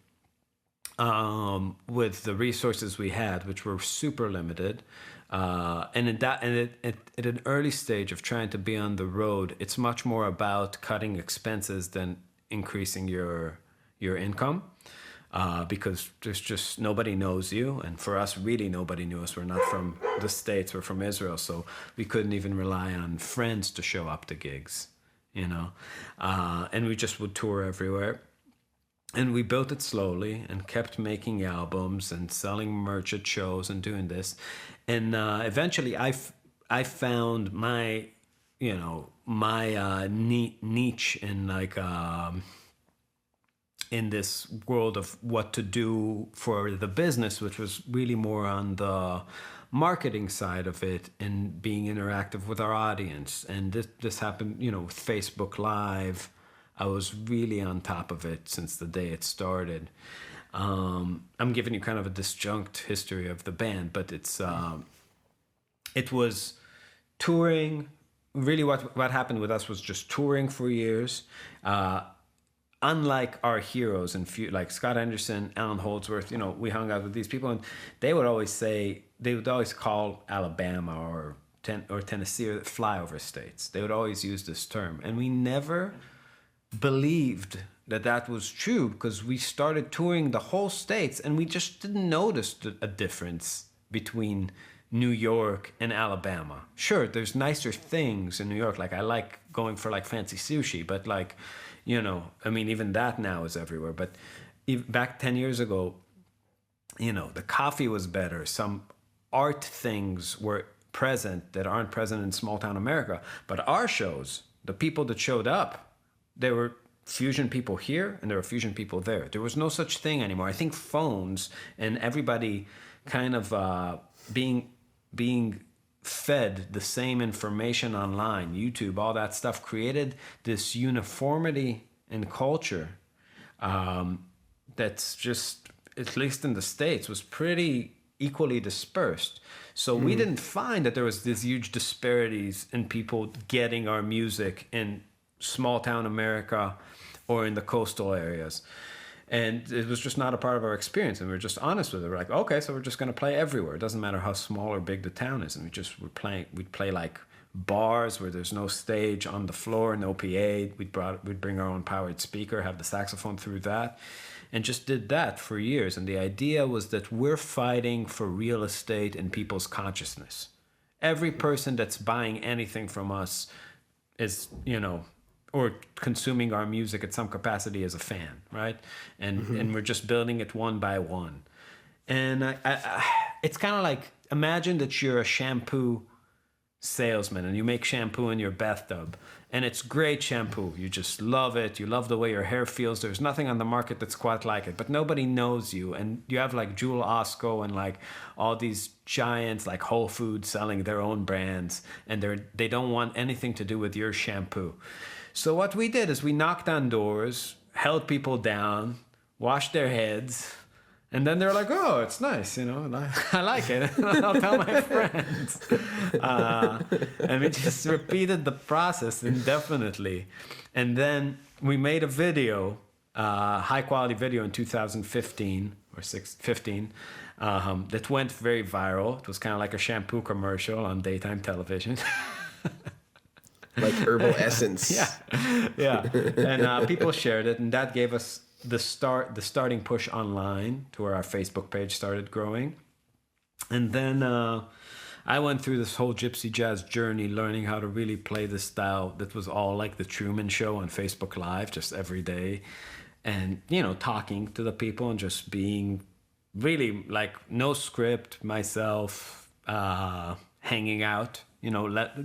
with the resources we had, which were super limited. And at an early stage of trying to be on the road, it's much more about cutting expenses than increasing your income. Because there's just nobody knows you, and for us, really nobody knew us. We're not from the States; we're from Israel, so we couldn't even rely on friends to show up to gigs, and we just would tour everywhere. And we built it slowly and kept making albums and selling merch at shows and doing this, and eventually, I found my niche in in this world of what to do for the business, which was really more on the marketing side of it and being interactive with our audience. And this happened, with Facebook Live. I was really on top of it since the day it started. I'm giving you kind of a disjunct history of the band, but it was touring. Really what happened with us was just touring for years. Unlike our heroes and like Scott Anderson, Alan Holdsworth, we hung out with these people, and they would always call Alabama or Tennessee or flyover states. They would always use this term, and we never believed that was true because we started touring the whole states, and we just didn't notice a difference between New York and Alabama. Sure, there's nicer things in New York. Like I like going for like fancy sushi, but like. Even that now is everywhere. But back 10 years ago, the coffee was better. Some art things were present that aren't present in small town America. But our shows, the people that showed up, there were fusion people here and there were fusion people there. There was no such thing anymore. I think phones and everybody kind of being fed the same information online, YouTube, all that stuff created this uniformity in culture that's just, at least in the States, was pretty equally dispersed. So we didn't find that there was these huge disparities in people getting our music in small town America or in the coastal areas. And it was just not a part of our experience. And we were just honest with it. We're like, okay, so we're just going to play everywhere. It doesn't matter how small or big the town is. And we'd play like bars where there's no stage on the floor, no PA. We'd bring our own powered speaker, have the saxophone through that, and just did that for years. And the idea was that we're fighting for real estate in people's consciousness. Every person that's buying anything from us is, or consuming our music at some capacity as a fan, right? And we're just building it one by one. And I it's kind of like, imagine that you're a shampoo salesman and you make shampoo in your bathtub, and it's great shampoo. You just love it. You love the way your hair feels. There's nothing on the market that's quite like it, but nobody knows you. And you have like Jewel Osco and like all these giants like Whole Foods selling their own brands, and they don't want anything to do with your shampoo. So what we did is we knocked on doors, held people down, washed their heads, and then they're like, oh, it's nice, and I like it. And I'll tell my friends. And we just repeated the process indefinitely. And then we made a video, high-quality video in 2015 or 15, that went very viral. It was kind of like a shampoo commercial on daytime television. Like herbal essence. Yeah. And people shared it, and that gave us the starting push online to where our Facebook page started growing. And then I went through this whole gypsy jazz journey, learning how to really play this style that was all like the Truman Show on Facebook Live, just every day, and talking to the people and just being really like no script, myself, hanging out,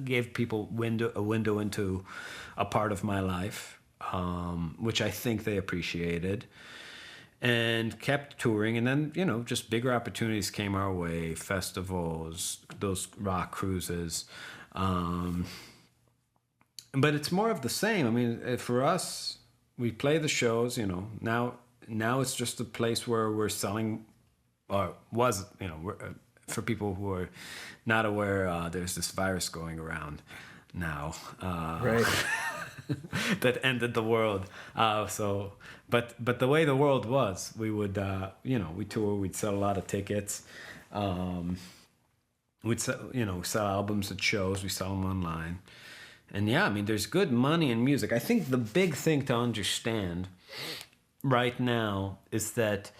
gave people a window into a part of my life, which I think they appreciated, and kept touring. And then, just bigger opportunities came our way, festivals, those rock cruises. But it's more of the same. I mean, for us, we play the shows, now it's just a place where we're selling, or was, for people who are not aware, there's this virus going around now. Right. That ended the world. But the way the world was, we would, we tour, we'd sell a lot of tickets. We'd sell albums at shows, we sell them online. And yeah, I mean, there's good money in music. I think the big thing to understand right now is that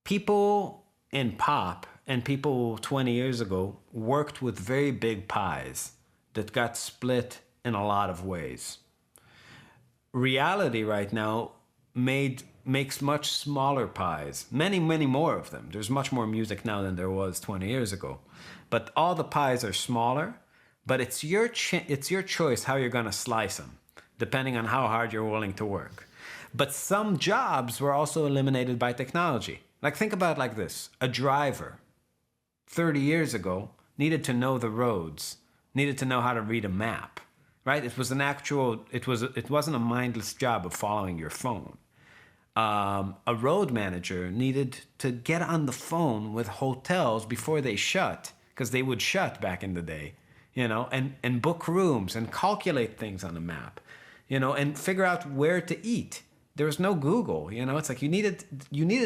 people in pop and people 20 years ago worked with very big pies that got split in a lot of ways. Reality right now makes much smaller pies, many, many more of them. There's much more music now than there was 20 years ago. But all the pies are smaller, but it's your choice how you're going to slice them, depending on how hard you're willing to work. But some jobs were also eliminated by technology. Like, think about it like this. A driver 30 years ago needed to know the roads, needed to know how to read a map, right? It wasn't a mindless job of following your phone. A road manager needed to get on the phone with hotels before they shut, because they would shut back in the day, and book rooms and calculate things on a map, and figure out where to eat. There was no Google, it's like you needed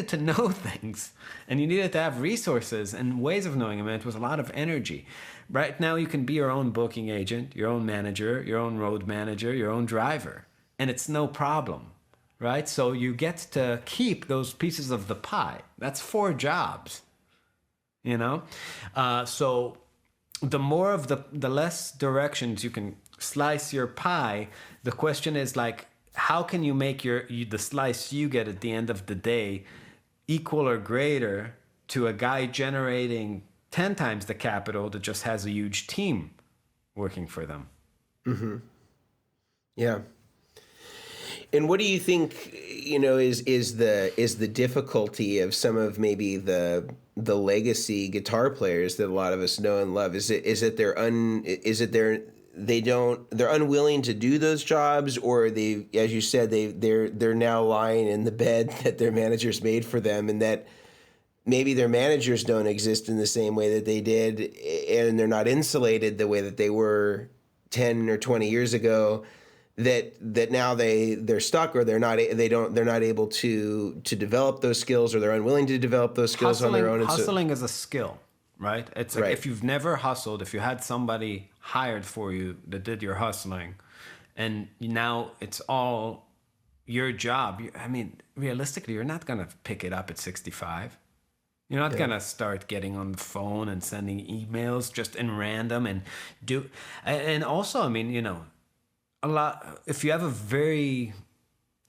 to know things, and you needed to have resources and ways of knowing them, and it was a lot of energy. Right now you can be your own booking agent, your own manager, your own road manager, your own driver, and it's no problem, right? So you get to keep those pieces of the pie. That's 4 jobs, so the more of the less directions you can slice your pie, the question is like, how can you make the slice you get at the end of the day equal or greater to a guy generating 10 times the capital that just has a huge team working for them? Mm-hmm. Yeah. And what do you think, is the difficulty of some of maybe the legacy guitar players that a lot of us know and love? Is it they're unwilling to do those jobs, or they, as you said, they're now lying in the bed that their managers made for them, and that maybe their managers don't exist in the same way that they did, and they're not insulated the way that they were 10 or 20 years ago, that now they're stuck, or they're not able to develop those skills, or they're unwilling to develop those skills on their own. Hustling is a skill, right? It's like, right. If you've never hustled, if you had somebody hired for you that did your hustling, and now it's all your job. I mean, realistically, you're not going to pick it up at 65. You're not going to start getting on the phone and sending emails just in random and also, I mean, a lot, if you have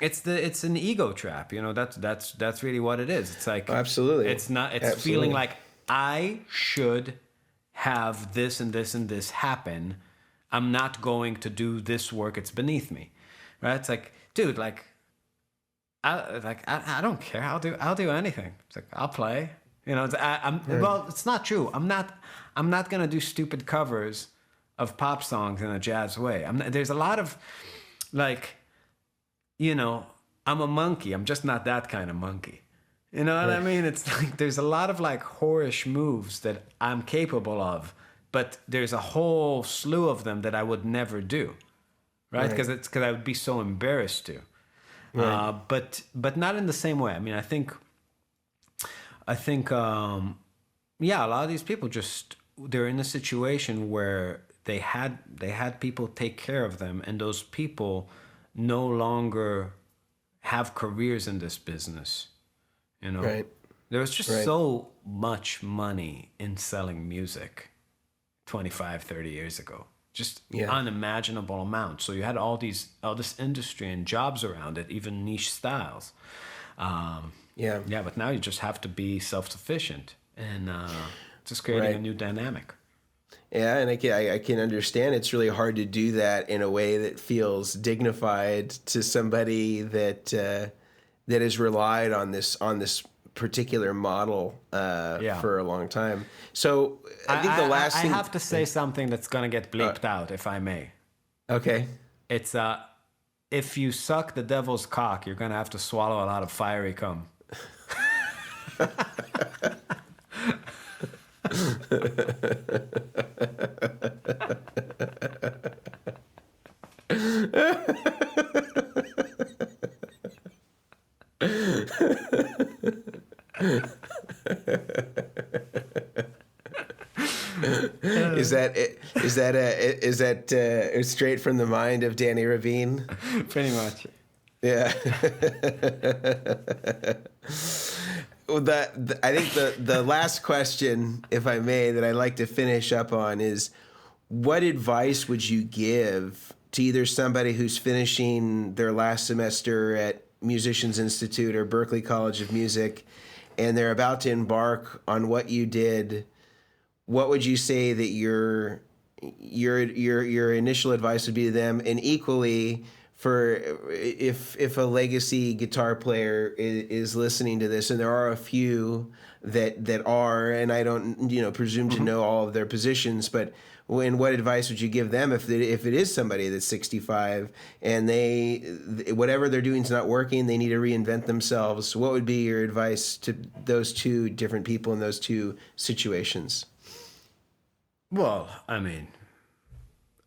it's an ego trap, that's really what it is. It's like, absolutely. It's absolutely. Feeling like I should have this and this and this happen. I'm not going to do this work. It's beneath me, right? It's like, dude, I don't care. I'll do anything. It's like, I'll play. Well, it's not true. I'm not gonna do stupid covers of pop songs in a jazz way. There's a lot of I'm a monkey. I'm just not that kind of monkey. You know what I mean? It's like there's a lot of whorish moves that I'm capable of, but there's a whole slew of them that I would never do, right? Because I would be so embarrassed to. Right. But not in the same way. I mean, I think a lot of these people they're in a situation where they had people take care of them, and those people no longer have careers in this business. Right. There was just so much money in selling music 25, 30 years ago. Just unimaginable amounts. So you had all this industry and jobs around it, even niche styles. Yeah. Yeah, but now you just have to be self-sufficient and just creating a Right. new dynamic. Yeah, and I can understand it's really hard to do that in a way that feels dignified to somebody that has relied on this particular model Yeah. for a long time. So I think the last I thing. have to say something that's gonna get bleeped out, if I may. Okay. It's if you suck the devil's cock, you're gonna have to swallow a lot of fiery cum. Is that straight from the mind of Danny Rabin? Pretty much. Yeah. Well, I think the last question, if I may, that I'd like to finish up on is, what advice would you give to either somebody who's finishing their last semester at Musicians Institute or Berklee College of Music, and they're about to embark on what you did? What would you say that your initial advice would be to them, and equally for if a legacy guitar player is listening to this, and there are a few that are, and I don't presume to know all of their positions, but what advice would you give them if it is somebody that's 65 and whatever they're doing is not working, they need to reinvent themselves? What would be your advice to those two different people in those two situations? Well, I mean,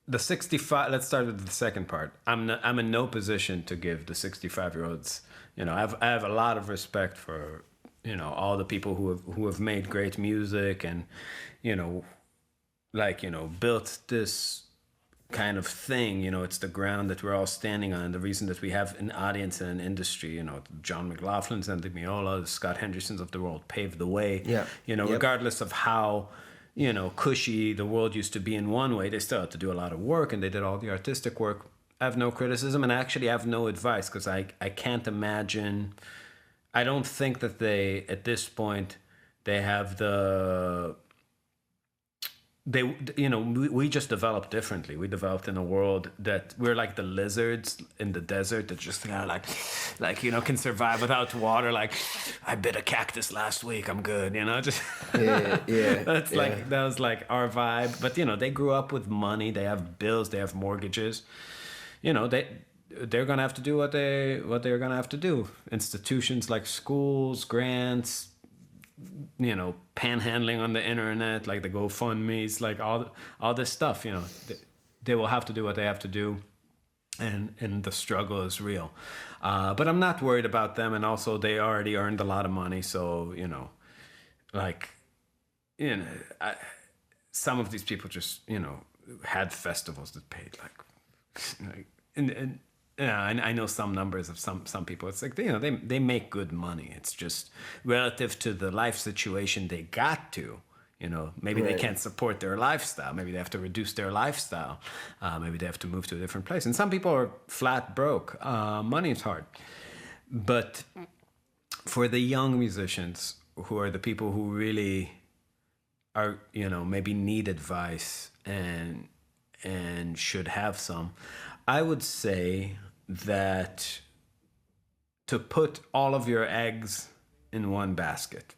the 65. Let's start with the second part. I'm in no position to give the 65-year-olds. I have a lot of respect for all the people who have made great music and built this kind of thing. It's the ground that we're all standing on. The reason that we have an audience and an industry. John McLaughlin's and the Miola, the Scott Hendersons of the world paved the way. Yeah. Regardless of how cushy the world used to be in one way, they still had to do a lot of work, and they did all the artistic work. I have no criticism, and actually I have no advice, because I can't imagine. I don't think that they, at this point, they have we just developed differently. We developed in a world that we're like the lizards in the desert that just can survive without water. Like, I bit a cactus last week, I'm good. Just Yeah. that was like our vibe. But they grew up with money. They have bills. They have mortgages. They're gonna have to do what they're gonna have to do. Institutions like schools, grants, panhandling on the internet, like the GoFundMe's, like all this stuff. They will have to do what they have to do, and the struggle is real. But I'm not worried about them, and also they already earned a lot of money, so some of these people just had festivals that paid and yeah, I know some numbers of some people. It's like they make good money. It's just relative to the life situation they got to. Maybe they can't support their lifestyle. Maybe they have to reduce their lifestyle. Maybe they have to move to a different place. And some people are flat broke. Money is hard. But for the young musicians, who are the people who really are, maybe need advice and should have some, I would say that to put all of your eggs in one basket.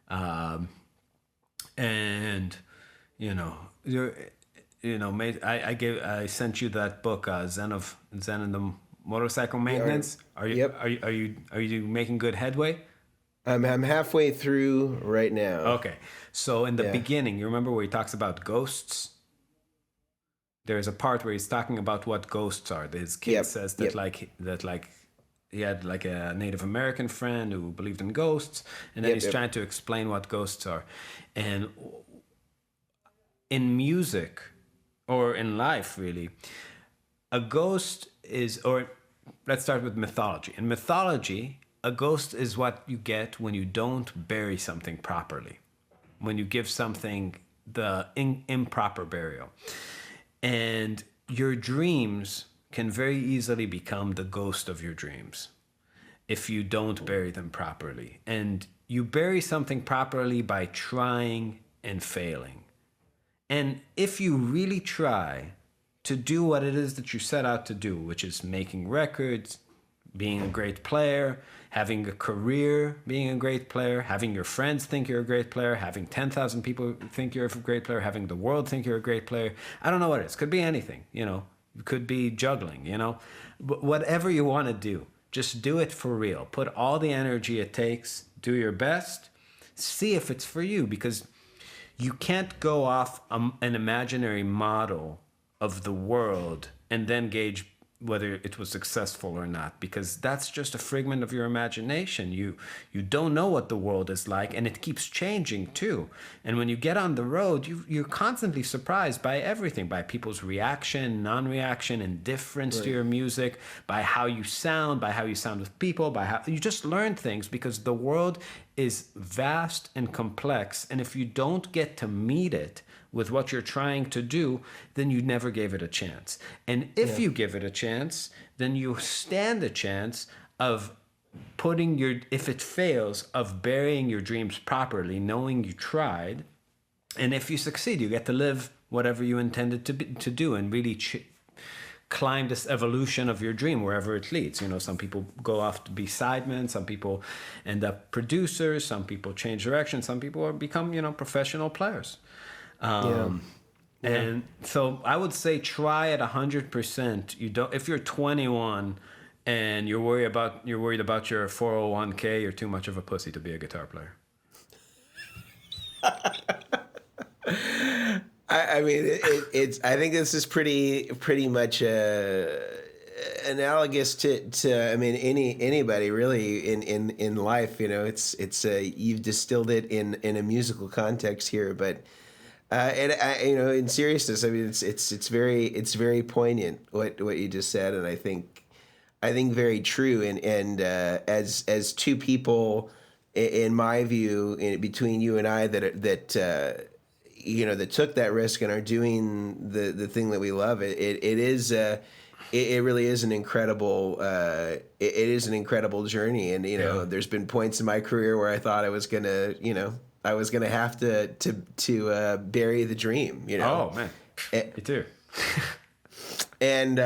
And I sent you that book, Zen and the Motorcycle Maintenance. Are you making good headway? I'm halfway through right now. Okay. So in the beginning, you remember where he talks about ghosts? There's a part where he's talking about what ghosts are. His kid says that he had like a Native American friend who believed in ghosts, and then he's trying to explain what ghosts are. And in music, or in life really, a ghost is, or let's start with mythology. In mythology, a ghost is what you get when you don't bury something properly, when you give something the improper burial. And your dreams can very easily become the ghost of your dreams. if you don't bury them properly. And you bury something properly by trying and failing. And if you really try to do what it is that you set out to do, which is making records, being a great player, having a career, being a great player, having your friends think you're a great player, having 10,000 people think you're a great player, having the world think you're a great player. I don't know what it is. Could be anything, you know. It could be juggling, you know. But whatever you want to do, just do it for real. Put all the energy it takes. Do your best. See if it's for you, because you can't go off an imaginary model of the world and then gauge whether it was successful or not, because that's just a figment of your imagination. You don't know what the world is like, and it keeps changing too. And when you get on the road, you're constantly surprised by everything, by people's reaction, non-reaction, indifference to your music, by how you sound with people, by how you just learn things, because the world is vast and complex, and if you don't get to meet it with what you're trying to do, then you never gave it a chance. And if you give it a chance, then you stand a chance of if it fails, of burying your dreams properly, knowing you tried. And if you succeed, you get to live whatever you intended to do, and really climb this evolution of your dream wherever it leads. You know, some people go off to be sidemen, some people end up producers, some people change direction, some people become, you know, professional players. And so I would say try at 100%. You don't, if you're 21 and you're worried about your 401k, you're too much of a pussy to be a guitar player. I mean, it's. I think this is pretty much analogous to. I mean, anybody really in life. You know, it's. You've distilled it in a musical context here, but. You know, in seriousness, I mean, it's very poignant what you just said, and I think very true. And as two people, in my view, between you and I, that you know, that took that risk and are doing the thing that we love, it really is an incredible it is an incredible journey. And you know, there's been points in my career where I thought I was gonna have to bury the dream, you know. Oh man, me too. and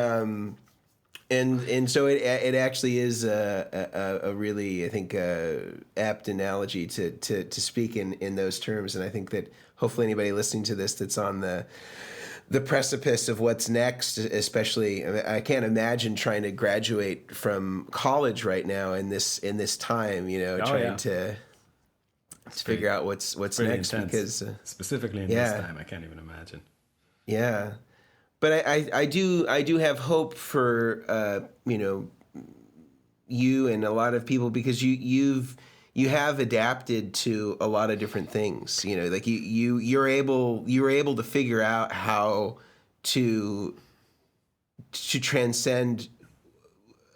so it actually is a really, I think, apt analogy to speak in those terms. And I think that hopefully anybody listening to this that's on the precipice of what's next, especially, I can't imagine trying to graduate from college right now in this time, you know, to figure out what's next, intense. Because specifically in this time, I can't even imagine. Yeah, but I do have hope for you know, you and a lot of people, because you have adapted to a lot of different things. You know, like you're able to figure out how to transcend.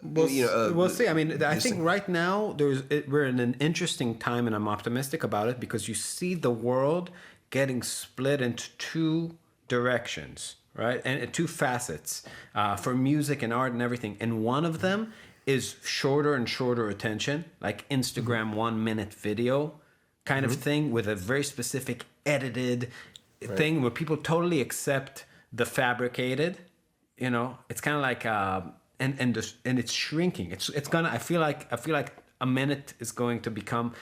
We'll see. I mean, I think right now we're in an interesting time, and I'm optimistic about it, because you see the world getting split into two directions, right? And two facets for music and art and everything. And one of them is shorter and shorter attention, like Instagram 1 minute video kind of thing, with a very specific edited thing where people totally accept the fabricated. You know, it's kind of like. And it's shrinking. It's gonna. I feel like a minute is going to become.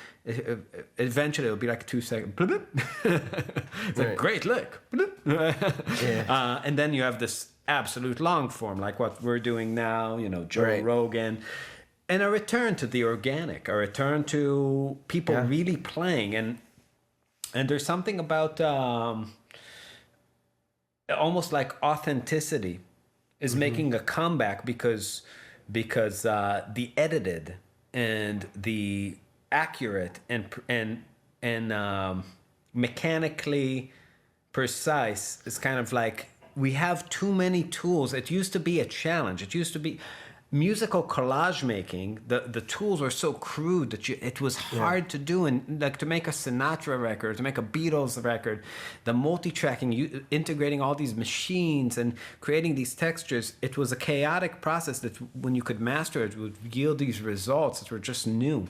Eventually, it'll be like 2 seconds. It's a great lick. And then you have this absolute long form, like what we're doing now. You know, Joe Rogan, and a return to the organic, a return to people really playing, and there's something about almost like authenticity is making a comeback, because the edited and the accurate and mechanically precise is kind of like, we have too many tools. It used to be a challenge. It used to be, musical collage making, the tools were so crude that it was hard to do. And like to make a Sinatra record, to make a Beatles record, the multi-tracking, integrating all these machines and creating these textures, it was a chaotic process that when you could master it would yield these results that were just new.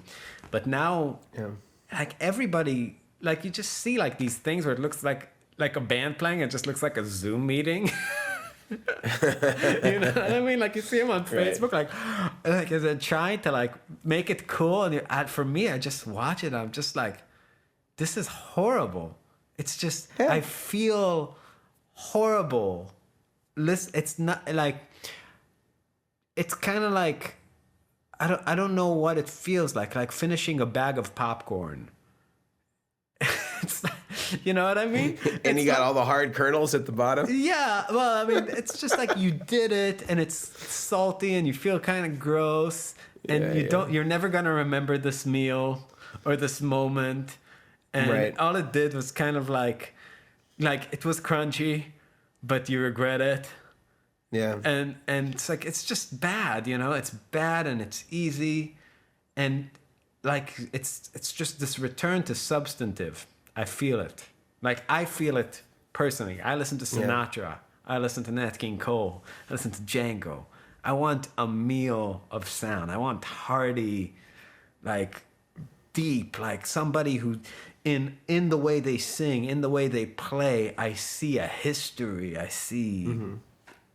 But now, like everybody, like you just see like these things where it looks like a band playing, it just looks like a Zoom meeting. You know what I mean? Like you see him on Facebook, like is it trying to like make it cool? And for me, I just watch it. I'm just like, this is horrible. It's just I feel horrible. Listen, it's not like it's kind of like I don't know what it feels like finishing a bag of popcorn. It's like, you know what I mean? And you got all the hard kernels at the bottom? Yeah, well, I mean, it's just like you did it and it's salty and you feel kind of gross and you're never going to remember this meal or this moment. And all it did was kind of like it was crunchy, but you regret it. Yeah. And it's like, it's just bad, you know? It's bad and it's easy. And like, it's just this return to substantive. I feel it. Like, I feel it personally. I listen to Sinatra. I listen to Nat King Cole. I listen to Django. I want a meal of sound. I want hearty, like, deep, like somebody who, in the way they sing, in the way they play, I see a history. I see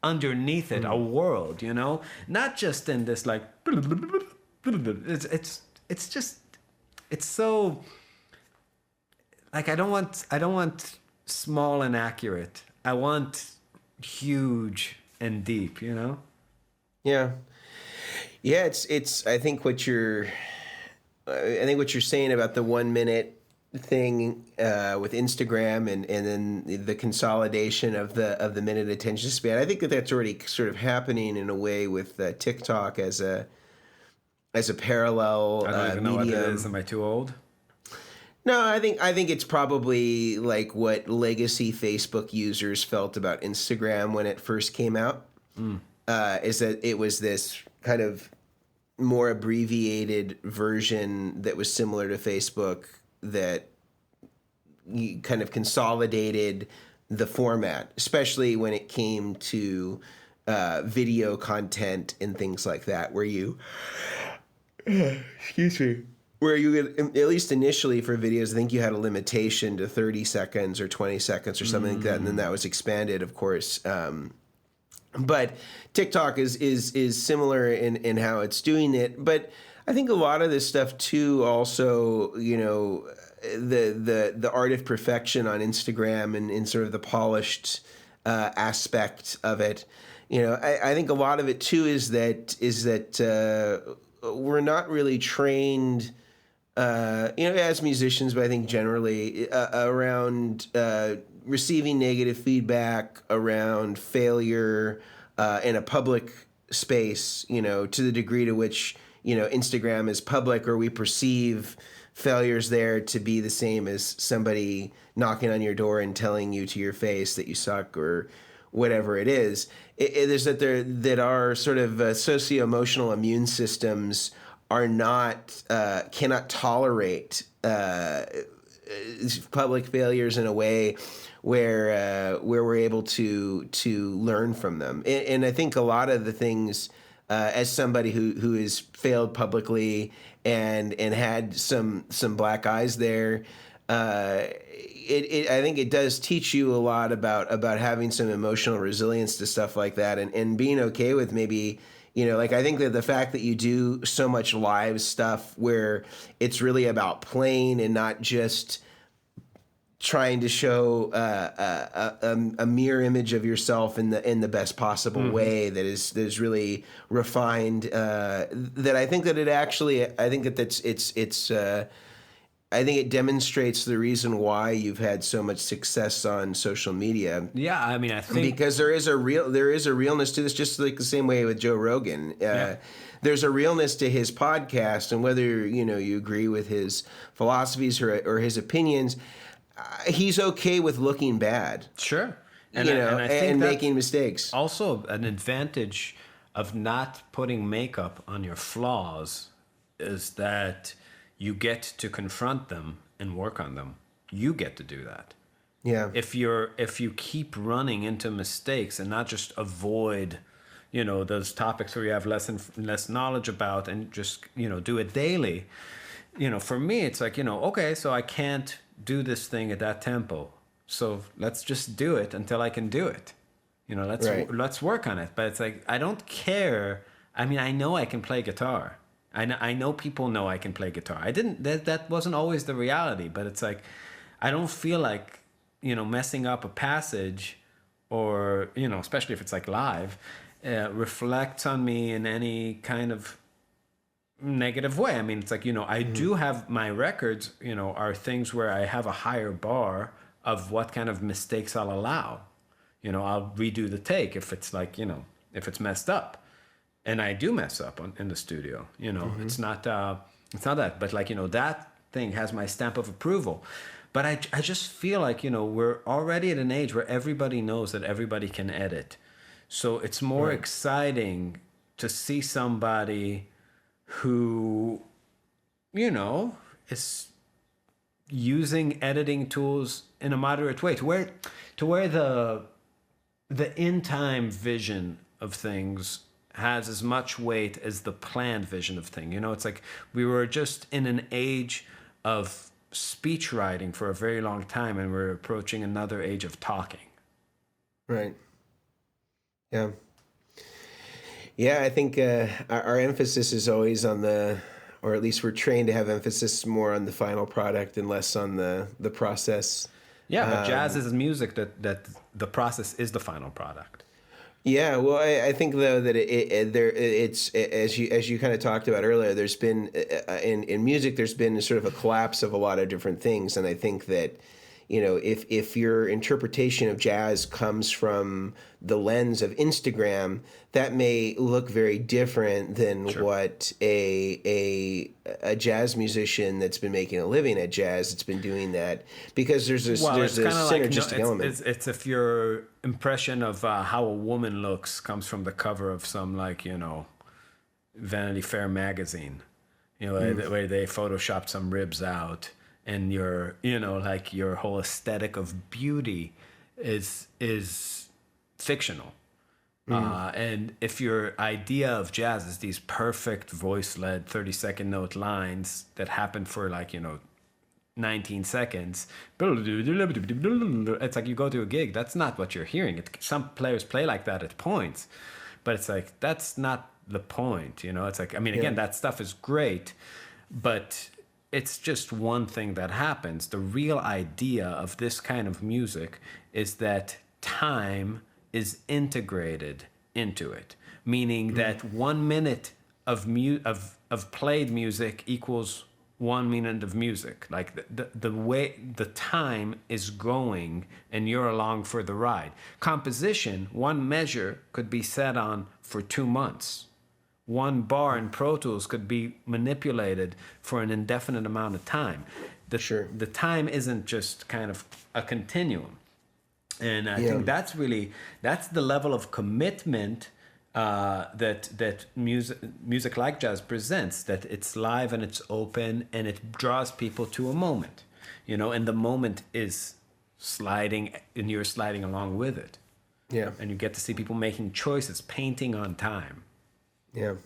underneath it a world, you know? Not just in this, like, it's just, it's so... Like I don't want small and accurate. I want huge and deep, you know? Yeah. Yeah, it's I think what you're saying about the 1 minute thing with Instagram and then the consolidation of the minute attention span. I think that's already sort of happening in a way with TikTok as a parallel I don't even know medium. what it is. Am I too old? No, I think it's probably like what legacy Facebook users felt about Instagram when it first came out. Is that it was this kind of more abbreviated version that was similar to Facebook that kind of consolidated the format, especially when it came to video content and things like that, where you excuse me. Where you could, at least initially for videos, I think you had a limitation to 30 seconds or 20 seconds or something like that, and then that was expanded, of course. But TikTok is similar in how it's doing it. But I think a lot of this stuff too, also, you know, the art of perfection on Instagram and sort of the polished aspect of it. You know, I think a lot of it too is that we're not really trained. You know, as musicians, but I think generally around receiving negative feedback, around failure in a public space, you know, to the degree to which, you know, Instagram is public or we perceive failures there to be the same as somebody knocking on your door and telling you to your face that you suck or whatever it is. It is that our sort of socio-emotional immune systems are not cannot tolerate public failures in a way where we're able to learn from them. And I think a lot of the things, as somebody who has failed publicly and had some black eyes there, I think it does teach you a lot about having some emotional resilience to stuff like that and being okay with maybe. You know, like I think that the fact that you do so much live stuff where it's really about playing and not just trying to show a mirror image of yourself in the best possible way that is really refined. That I think that it actually I think it demonstrates the reason why you've had so much success on social media. Yeah, I mean, I think because there is a realness to this, just like the same way with Joe Rogan. There's a realness to his podcast, and whether you agree with his philosophies or his opinions, he's okay with looking bad. Sure, And I think making mistakes. Also, an advantage of not putting makeup on your flaws is that you get to confront them and work on them. You get to do that. Yeah. If you keep running into mistakes and not just avoid, those topics where you have less knowledge about and just, do it daily, for me, it's like, okay, so I can't do this thing at that tempo. So let's just do it until I can do it. Let's work on it. But it's like, I don't care. I mean, I know I can play guitar. I know people know I can play guitar. That wasn't always the reality, but it's like, I don't feel like, messing up a passage or, especially if it's like live, reflects on me in any kind of negative way. I mean, it's like, I do have my records, are things where I have a higher bar of what kind of mistakes I'll allow. I'll redo the take if it's like, if it's messed up. And I do mess up in the studio, it's not that, but like, that thing has my stamp of approval. But I just feel like, we're already at an age where everybody knows that everybody can edit. So it's more exciting to see somebody who, is using editing tools in a moderate way to where the in-time vision of things has as much weight as the planned vision of things. It's like we were just in an age of speech writing for a very long time, and we're approaching another age of talking. Right. Yeah. Yeah, I think our emphasis is always on or at least we're trained to have emphasis more on the final product and less on the process. Yeah, but jazz is music that the process is the final product. Yeah, well, I think though that it's as you kind of talked about earlier. There's been in music, there's been sort of a collapse of a lot of different things, and I think that if your interpretation of jazz comes from the lens of Instagram, that may look very different than what a jazz musician that's been making a living at jazz that's been doing that, because there's a synergistic element. It's if your impression of how a woman looks comes from the cover of some Vanity Fair magazine, where they photoshopped some ribs out. And your whole aesthetic of beauty is fictional. And if your idea of jazz is these perfect voice-led 30-second note lines that happen for 19 seconds, it's like you go to a gig, that's not what you're hearing. Some players play like that at points, but it's like, that's not the point. It's like, I mean, again, that stuff is great, but it's just one thing that happens. The real idea of this kind of music is that time is integrated into it, meaning that 1 minute of played music equals 1 minute of music. Like the way the time is going and you're along for the ride. Composition, one measure could be set on for 2 months. One bar in Pro Tools could be manipulated for an indefinite amount of time. The time isn't just kind of a continuum. And I think that's the level of commitment that music like jazz presents, that it's live and it's open and it draws people to a moment, and the moment is sliding and you're sliding along with it. Yeah. And you get to see people making choices, painting on time. Yeah.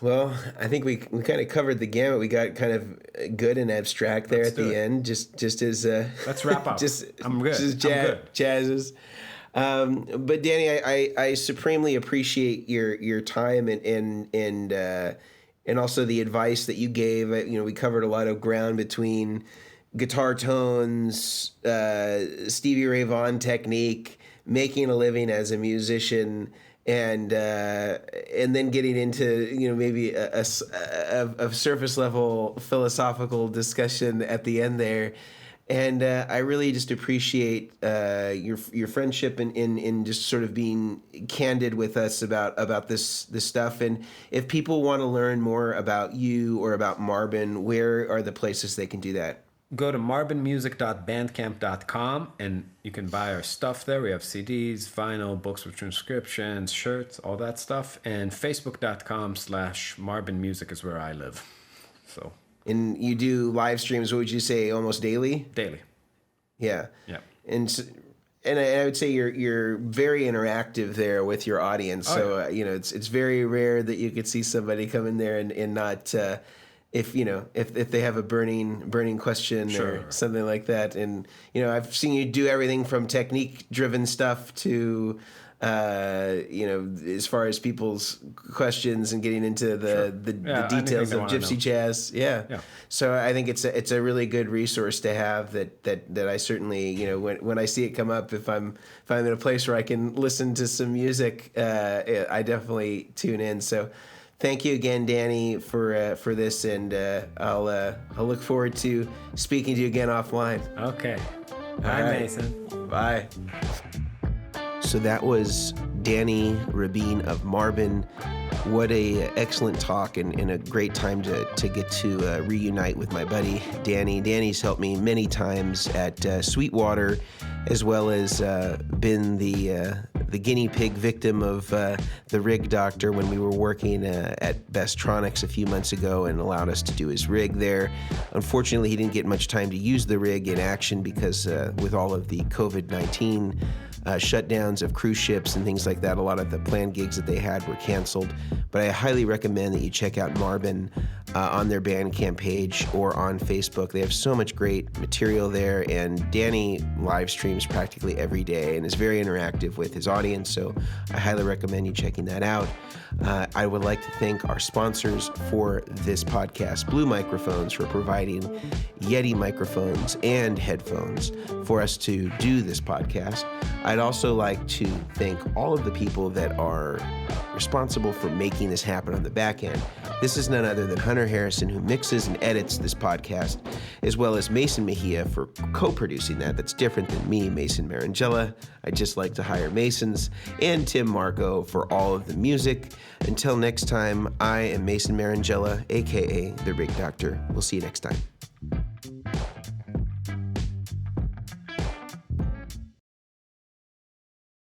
Well, I think we kind of covered the gamut. We got kind of good and abstract there at the end. Just as let's wrap up. I'm good. Just jazzes. But Danny, I supremely appreciate your time and also the advice that you gave. We covered a lot of ground between guitar tones, Stevie Ray Vaughan technique, making a living as a musician, and then getting into maybe a surface level philosophical discussion at the end there. And I really just appreciate your friendship and just sort of being candid with us about this stuff. And if people want to learn more about you or about Marbin, where are the places they can do that? go to marbinmusic.bandcamp.com and you can buy our stuff there. We have CDs, vinyl, books with transcriptions, shirts, all that stuff. And facebook.com/marbinmusic is where I live. So. And you do live streams, what would you say, almost daily? Daily. Yeah. Yeah. And I would say you're very interactive there with your audience. So it's very rare that you could see somebody come in there and not if they have a burning question or something like that. And I've seen you do everything from technique driven stuff to as far as people's questions and getting into the details of gypsy jazz. Yeah. So I think it's a really good resource to have that I certainly, when I see it come up, if I'm in a place where I can listen to some music, I definitely tune in. So thank you again, Danny, for this, and I'll look forward to speaking to you again offline. Okay. Bye, Mason. Bye. So that was danirabin of Marbin. What a excellent talk and a great time to get to reunite with my buddy Danny. Danny's helped me many times at Sweetwater, as well as been the guinea pig victim of the rigdoctor when we were working at Bestronix a few months ago, and allowed us to do his rig there. Unfortunately, he didn't get much time to use the rig in action because with all of the COVID-19 shutdowns of cruise ships and things like that, a lot of the planned gigs that they had were canceled. But I highly recommend that you check out Marbin on their Bandcamp page or on Facebook. They have so much great material there, and Danny live streams practically every day and is very interactive with his audience, so I highly recommend you checking that out. I would like to thank our sponsors for this podcast, Blue Microphones, for providing Yeti microphones and headphones for us to do this podcast. I'd also like to thank all of the people that are responsible for making this happen on the back end. This is none other than Hunter Harrison, who mixes and edits this podcast, as well as Mason Mejia for co-producing that. That's different than me, Mason Marangella. I just like to hire Masons. And Tim Marco for all of the music. Until next time, I am Mason Marangella, a.k.a. The Rigdoctor. We'll see you next time.